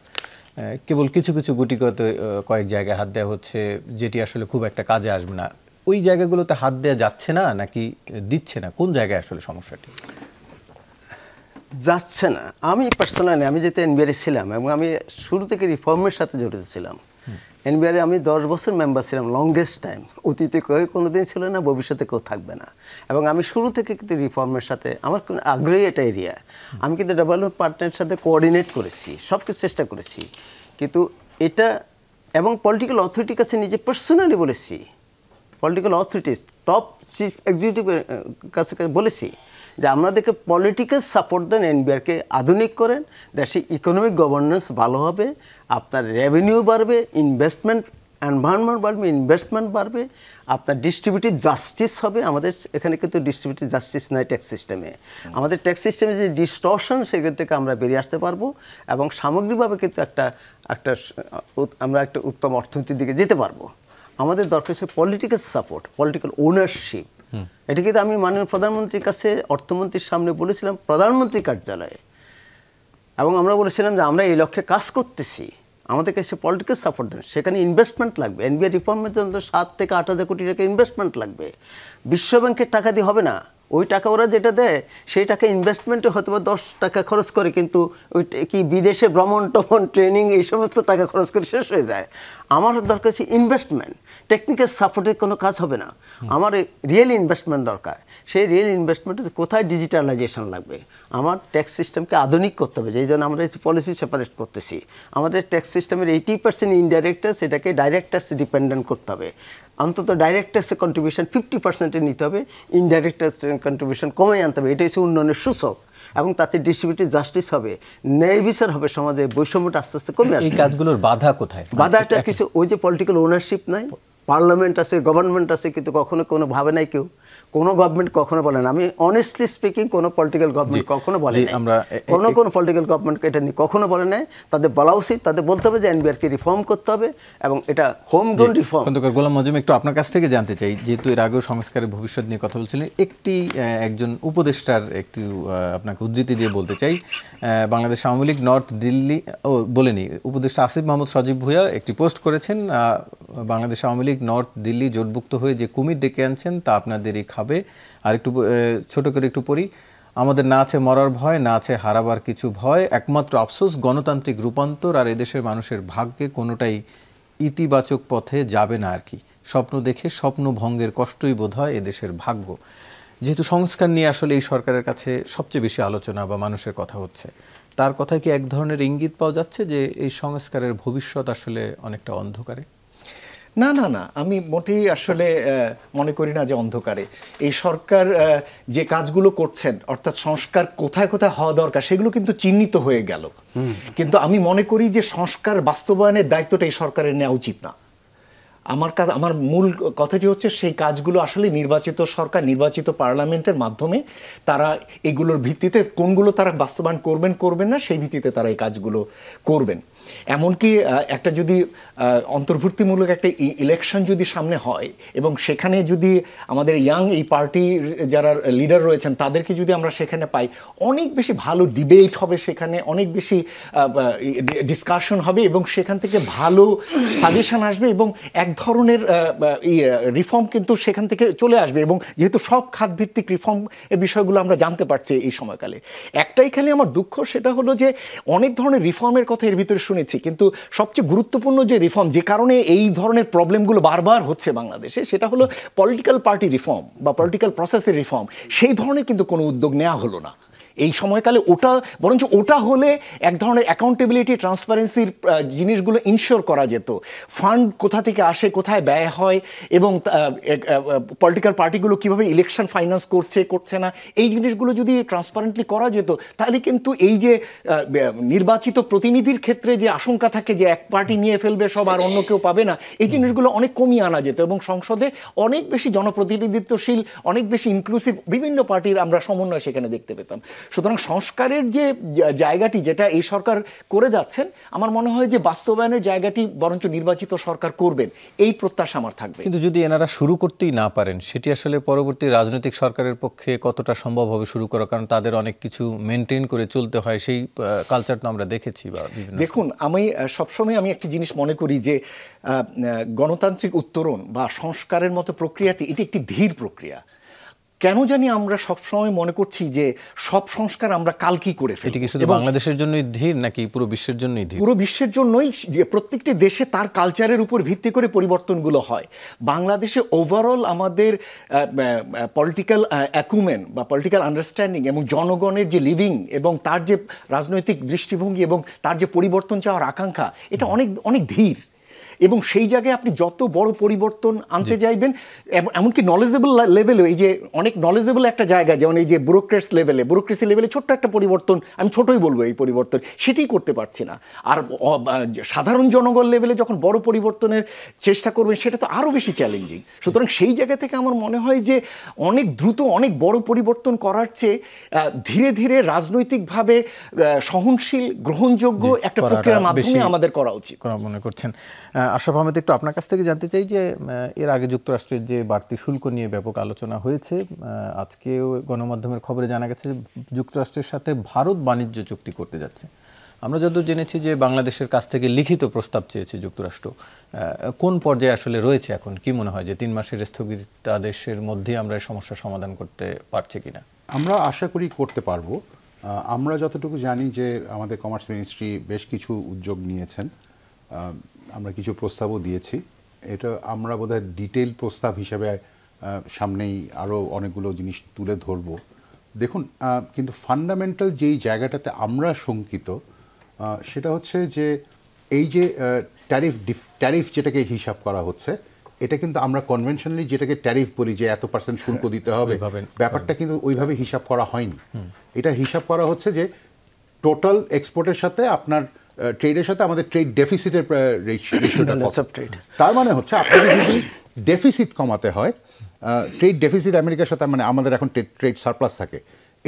S1: কেবল কিছু কিছু গুটিগত কয়েক জায়গায় হাত দেওয়া হচ্ছে, যেটি আসলে খুব একটা কাজে আসবে না। ওই জায়গাগুলোতে হাত দেওয়া যাচ্ছে না নাকি দিচ্ছে না? কোন জায়গায় আসলে সমস্যাটি
S3: যাচ্ছে না? আমি পার্সোনালি, আমি যেহেতু এনবিআরে ছিলাম এবং আমি শুরু থেকে রিফর্মের সাথে জড়িত ছিলাম। এনবিআরে আমি 10 বছর মেম্বার ছিলাম, লংগেস্ট টাইম। অতীতে কোনো দিন ছিল না, ভবিষ্যতে কেউ থাকবে না। এবং আমি শুরু থেকে কিন্তু রিফর্মের সাথে আমার আগ্রহী এটা এরিয়া। আমি কিন্তু ডেভেলপমেন্ট পার্টনারের সাথে কোঅর্ডিনেট করেছি, সব কিছু চেষ্টা করেছি, কিন্তু এটা এবং পলিটিক্যাল অথরিটির কাছে নিজে পার্সোনালি বলেছি, পলিটিক্যাল অথরিটি টপ চিফ এক্সিকিউটিভের কাছে বলেছি যে আমাদেরকে পলিটিক্যাল সাপোর্ট দেন, এনবিআরকে আধুনিক করেন, দেশে ইকোনমিক গভর্নেন্স ভালো হবে, আপনার রেভিনিউ বাড়বে, ইনভেস্টমেন্ট এনভায়রনমেন্ট বাড়বে, ইনভেস্টমেন্ট বাড়বে, আপনার ডিস্ট্রিবিউটিভ জাস্টিস হবে। আমাদের এখানে কিন্তু ডিস্ট্রিবিউটিভ জাস্টিস নাই ট্যাক্স সিস্টেমে। আমাদের ট্যাক্স সিস্টেমে যে ডিস্টর্শন, সেখান থেকে আমরা বেরিয়ে আসতে পারবো এবং সামগ্রিকভাবে কিন্তু আমরা একটা উত্তম অর্থনীতির দিকে যেতে পারবো। আমাদের দরকার হচ্ছে পলিটিক্যাল সাপোর্ট, পলিটিক্যাল ওনারশিপ। এটা কিন্তু আমি মাননীয় প্রধানমন্ত্রীর কাছে, অর্থমন্ত্রীর সামনে বলেছিলাম, প্রধানমন্ত্রী কার্যালয়ে, এবং আমরা বলেছিলাম যে আমরা এই লক্ষ্যে কাজ করতেছি, আমাদেরকে সে পলিটিক্যাল সাপোর্ট দেন। সেখানে ইনভেস্টমেন্ট লাগবে, এনবিআর রিফর্মের জন্য 7 থেকে 8,000 কোটি টাকা ইনভেস্টমেন্ট লাগবে। বিশ্বব্যাংকের টাকা দিয়ে হবে না, ওই টাকা ওরা যেটা দেয় সেই টাকা ইনভেস্টমেন্টে হয়তো বা 10 টাকা খরচ করে, কিন্তু ওই কি বিদেশে ভ্রমণ টমন ট্রেনিং এই সমস্ত টাকা খরচ করে শেষ হয়ে যায়। আমার দরকার হচ্ছে ইনভেস্টমেন্ট, টেকনিক্যাল সাপোর্টের কোনো কাজ হবে না, আমার রিয়েল ইনভেস্টমেন্ট দরকার। সেই রিয়েল ইনভেস্টমেন্ট কোথায় ডিজিটালাইজেশন লাগবে, আমার ট্যাক্স সিস্টেমকে আধুনিক করতে হবে, যেই জন্য আমরা পলিসি সেপারেট করতেছি। আমাদের ট্যাক্স সিস্টেমের 80% ইনডাইরেক্ট ট্যাক্স, এটাকে ডাইরেক্ট ট্যাক্স ডিপেন্ডেন্ট করতে হবে। অন্তত ডাইরেক্ট ট্যাক্সের কন্ট্রিবিউশন 50% নিতে হবে, ইনডাইরেক্ট ট্যাক্স কন্ট্রিবিউশন কমিয়ে আনতে হবে। এটা হচ্ছে উন্নয়নের সূচক, এবং তাতে ডিস্ট্রিবিউটিভ জাস্টিস হবে, ন্যায় বিচার হবে, সমাজে বৈষম্যটা আস্তে আস্তে কমে আসবে।
S1: এই কাজগুলোর বাধা কোথায়?
S3: বাধাটা কিছু, ওই যে পলিটিক্যাল ওনারশিপ নাই, পার্লামেন্ট আছে, গভর্নমেন্ট আছে, কিন্তু কখনো কোনো ভাবে নাই কেউ, কোনো গভর্নমেন্ট কখনো বলে না। আমি অনেস্টলি স্পিকিং, কোনো পলিটিক্যাল গভর্নমেন্ট কখনো বলে নাই, কোনো পলিটিক্যাল গভর্নমেন্ট এটা নিয়ে কখনো বলে নাই। তাদের বলা উচিত, তাদের বলতে হবে যে এনবিআরকে রিফর্ম করতে হবে, এবং এটা হোম গ্রোন রিফর্ম।
S1: খন্দকার গোলাম মজুম, একটু আপনার কাছ থেকে জানতে চাই, যেহেতু এর আগেও সংস্কারের ভবিষ্যৎ নিয়ে কথা বলছিলেন, একজন উপদেষ্টার একটু আপনাকে উদ্ধৃতি দিয়ে বলতে চাই। বাংলাদেশ আওয়ামী লীগ নর্থ দিল্লি, বলেনি, উপদেষ্টা আসিফ মাহমুদ সজীব ভুঁইয়া একটি পোস্ট করেছেন, বাংলাদেশ আওয়ামী লীগ নর্থ দিল্লি জোটভুক্ত হয়ে যে কুমির ডেকে আনছেন তা আপনাদেরই খাবে। আর একটু ছোট করে একটু পড়ি, আমাদের না আছে মরার ভয়, না আছে হারাবার কিছু ভয়, একমাত্র আফসোস গণতান্ত্রিক রূপান্তর আর এদেশের মানুষের ভাগ্যে কোনোটাই ইতিবাচক পথে যাবে না আর কি। স্বপ্ন দেখে স্বপ্ন ভঙ্গের কষ্টই বোধ হয় এদেশের ভাগ্য। যেহেতু সংস্কার নিয়ে আসলে এই সরকারের কাছে সবচেয়ে বেশি আলোচনা বা মানুষের কথা হচ্ছে, তার কথায় কি এক ধরনের ইঙ্গিত পাওয়া যাচ্ছে যে এই সংস্কারের ভবিষ্যৎ আসলে অনেকটা অন্ধকারে?
S2: না না না, আমি মোটেই আসলে মনে করি না যে অন্ধকারে। এই সরকার যে কাজগুলো করছেন, অর্থাৎ সংস্কার কোথায় কোথায় হওয়া দরকার, সেগুলো কিন্তু চিহ্নিত হয়ে গেল। কিন্তু আমি মনে করি যে সংস্কার বাস্তবায়নের দায়িত্বটা এই সরকারের নেওয়া উচিত না। আমার মূল কথাটি হচ্ছে, সেই কাজগুলো আসলে নির্বাচিত সরকার, নির্বাচিত পার্লামেন্টের মাধ্যমে তারা এগুলোর ভিত্তিতে কোনগুলো তারা বাস্তবায়ন করবেন না, সেই ভিত্তিতে তারা এই কাজগুলো করবেন। এমনকি একটা যদি অন্তর্ভুক্তিমূলক একটা ইলেকশন যদি সামনে হয় এবং সেখানে যদি আমাদের ইয়াং এই পার্টির যারা লিডার রয়েছেন তাদেরকে যদি আমরা সেখানে পাই, অনেক বেশি ভালো ডিবেট হবে সেখানে, অনেক বেশি ডিসকাশন হবে এবং সেখান থেকে ভালো সাজেশন আসবে এবং এক ধরনের রিফর্ম কিন্তু সেখান থেকে চলে আসবে। এবং যেহেতু সব খাতভিত্তিক রিফর্ম এর বিষয়গুলো আমরা জানতে পারছি এই সময়কালে, একটাই খালি আমার দুঃখ, সেটা হলো যে অনেক ধরনের রিফর্মের কথা এর ভিতরে শুনেছি, কিন্তু সবচেয়ে গুরুত্বপূর্ণ যে রিফর্ম, যে কারণে এই ধরনের প্রবলেমগুলো বারবার হচ্ছে বাংলাদেশে, সেটা হলো পলিটিক্যাল পার্টি রিফর্ম বা পলিটিক্যাল প্রসেসের রিফর্ম। সেই ধরনের কিন্তু কোনো উদ্যোগ নেওয়া হলো না এই সময়কালে। ওটা বরঞ্চ ওটা হলে এক ধরনের অ্যাকাউন্টেবিলিটি, ট্রান্সপারেন্সির জিনিসগুলো ইনশিওর করা যেত। ফান্ড কোথা থেকে আসে, কোথায় ব্যয় হয় এবং পলিটিক্যাল পার্টিগুলো কীভাবে ইলেকশন ফাইন্যান্স করছে না, এই জিনিসগুলো যদি ট্রান্সপারেন্টলি করা যেত, তাহলে কিন্তু এই যে নির্বাচিত প্রতিনিধির ক্ষেত্রে যে আশঙ্কা থাকে যে এক পার্টি নিয়ে ফেলবে সব আর অন্য কেউ পাবে না, এই জিনিসগুলো অনেক কমিয়ে আনা যেত এবং সংসদে অনেক বেশি জনপ্রতিনিধিত্বশীল, অনেক বেশি ইনক্লুসিভ বিভিন্ন পার্টির আমরা সমন্বয় সেখানে দেখতে পেতাম। সুতরাং সংস্কারের যে জায়গাটি যেটা এই সরকার করে যাচ্ছেন, আমার মনে হয় যে বাস্তবায়নের জায়গাটি বরঞ্চ নির্বাচিত সরকার করবেন, এই প্রত্যাশা আমার থাকবে।
S1: কিন্তু যদি এনারা শুরু করতেই না পারেন, সেটি আসলে পরবর্তী রাজনৈতিক সরকারের পক্ষে কতটা সম্ভব হবে শুরু করা? কারণ তাদের অনেক কিছু মেনটেন করে চলতে হয়, সেই কালচার তো আমরা দেখেছি। বা
S2: দেখুন, আমি সবসময় একটি জিনিস মনে করি যে গণতান্ত্রিক উত্তরণ বা সংস্কারের মতো প্রক্রিয়াটি এটি একটি ধীর প্রক্রিয়া। কেন জানি আমরা সবসময় মনে করছি যে সব সংস্কার আমরা কালকেই করে ফেলি।
S1: এটি কি শুধু বাংলাদেশের জন্যই ধীর নাকি পুরো বিশ্বের জন্যই ধীর?
S2: পুরো বিশ্বের জন্যই। প্রত্যেকটি দেশে তার কালচারের উপর ভিত্তি করে পরিবর্তনগুলো হয়। বাংলাদেশে ওভারঅল আমাদের পলিটিক্যাল অ্যাকুমেন বা পলিটিক্যাল আন্ডারস্ট্যান্ডিং এবং জনগণের যে লিভিং এবং তার যে রাজনৈতিক দৃষ্টিভঙ্গি এবং তার যে পরিবর্তন চাওয়ার আকাঙ্ক্ষা, এটা অনেক অনেক ধীর। এবং সেই জায়গায় আপনি যত বড় পরিবর্তন আনতে চাইবেন, এমনকি নলেজেবল লেভেলে, এই যে অনেক নলেজেবল একটা জায়গা, যেমন এই যে ব্যুরোক্রেসি লেভেলে ছোট্ট একটা পরিবর্তন, আমি ছোটই বলবো এই পরিবর্তন, সেটাই করতে পারছি না। আর সাধারণ জনগণ লেভেলে যখন বড় পরিবর্তনের চেষ্টা করবেন, সেটা তো আরও বেশি চ্যালেঞ্জিং। সুতরাং সেই জায়গা থেকে আমার মনে হয় যে অনেক দ্রুত অনেক বড় পরিবর্তন করার চেয়ে ধীরে ধীরে রাজনৈতিকভাবে সহনশীল, গ্রহণযোগ্য একটা প্রক্রিয়ার মাধ্যমে আমাদের করা উচিত
S1: মনে করছেন। আশরাফ আহমেদ, একটু আপনার কাছ থেকে জানতে চাই যে এর আগে যুক্তরাষ্ট্রের যে বাড়তি শুল্ক নিয়ে ব্যাপক আলোচনা হয়েছে, আজকেও গণমাধ্যমের খবরে জানা গেছে যুক্তরাষ্ট্রের সাথে ভারত বাণিজ্য চুক্তি করতে যাচ্ছে। আমরা যতদূর জেনেছি যে বাংলাদেশের কাছ থেকে লিখিত প্রস্তাব চেয়েছে যুক্তরাষ্ট্র। কোন পর্যায়ে আসলে রয়েছে এখন? কি মনে হয় যে 3 মাসের স্থগিতাদেশের মধ্যে আমরা এই সমস্যার সমাধান করতে পারছি কিনা?
S4: আমরা আশা করি করতে পারবো। আমরা যতটুকু জানি যে আমাদের কমার্স মিনিস্ট্রি বেশ কিছু উদ্যোগ নিয়েছেন, আমরা কিছু প্রস্তাবও দিয়েছি। এটা আমরা বোধহয় ডিটেইল প্রস্তাব হিসেবে সামনেই আরও অনেকগুলো জিনিস তুলে ধরব। দেখুন, কিন্তু ফান্ডামেন্টাল যেই জায়গাটাতে আমরা শঙ্কিত সেটা হচ্ছে যে এই যে ট্যারিফ যেটাকে হিসাব করা হচ্ছে, এটা কিন্তু আমরা কনভেনশনালি যেটাকে ট্যারিফ বলি যে এত % শুল্ক দিতে হবে, ব্যাপারটা কিন্তু ওইভাবে হিসাব করা হয়নি। এটা হিসাব করা হচ্ছে যে টোটাল এক্সপোর্টের সাথে আপনার ট্রেডের সাথে আমাদের ট্রেড ডেফিসিটের রেশিওটা। তার মানে হচ্ছে আপনাকে যদি ডেফিসিট কমাতে হয়, ট্রেড ডেফিসিট আমেরিকার সাথে, মানে আমাদের এখন ট্রেড সারপ্লাস থাকে,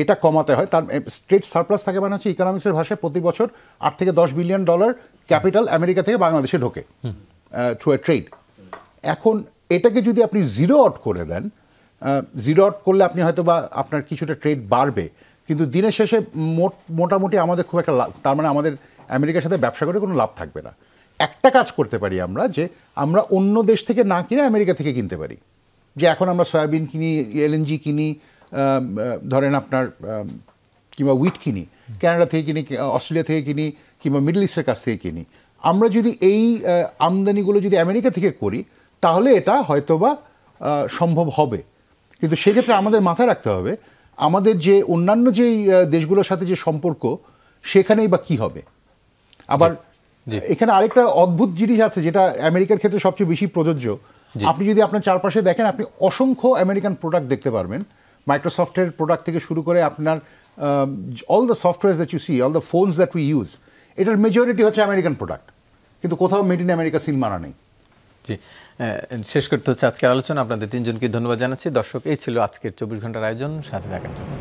S4: এটা কমাতে হয়। তার ট্রেড সারপ্লাস থাকে মানে হচ্ছে ইকোনমিক্সের ভাষায় প্রতি বছর $8 থেকে $10 বিলিয়ন ক্যাপিটাল আমেরিকা থেকে বাংলাদেশে ঢোকে থ্রু এ ট্রেড। এখন এটাকে যদি আপনি জিরো আউট করে দেন, জিরো আউট করলে আপনি হয়তো বা আপনার কিছুটা ট্রেড বাড়বে, কিন্তু দিনের শেষে মোটামুটি আমাদের খুব একটা লাভ, তার মানে আমাদের আমেরিকার সাথে ব্যবসা করে কোনো লাভ থাকবে না। একটা কাজ করতে পারি আমরা, যে আমরা অন্য দেশ থেকে না কিনে আমেরিকা থেকে কিনতে পারি। যে এখন আমরা সয়াবিন কিনি, LNG কিনি, ধরেন আপনার কিংবা উইট কিনি, কানাডা থেকে কিনি, অস্ট্রেলিয়া থেকে কিনি, কিংবা মিডল ইস্টের কাছ থেকে কিনি। আমরা যদি এই আমদানিগুলো যদি আমেরিকা থেকে করি, তাহলে এটা হয়তোবা সম্ভব হবে। কিন্তু সেক্ষেত্রে আমাদের মাথায় রাখতে হবে আমাদের যে অন্যান্য যেই দেশগুলোর সাথে যে সম্পর্ক, সেখানেই বা কী হবে। আবার এখানে আরেকটা অদ্ভুত জিনিস আছে যেটা আমেরিকার ক্ষেত্রে সবচেয়ে বেশি প্রযোজ্য। আপনি যদি আপনার চারপাশে দেখেন, আপনি অসংখ্য আমেরিকান প্রোডাক্ট দেখতে পারবেন। মাইক্রোসফটের প্রোডাক্ট থেকে শুরু করে আপনার all the software that you see, all the phones that we use, এটার মেজরিটি হচ্ছে আমেরিকান প্রোডাক্ট, কিন্তু কোথাও মেড ইন আমেরিকা সিল মারা নেই।
S1: জি, শেষ করতে হচ্ছে আজকের আলোচনা। আপনাদের 3 জনকে ধন্যবাদ জানাচ্ছি। দর্শক, এই ছিল আজকের 24 ঘন্টার আয়োজন। সাথে থাকার জন্য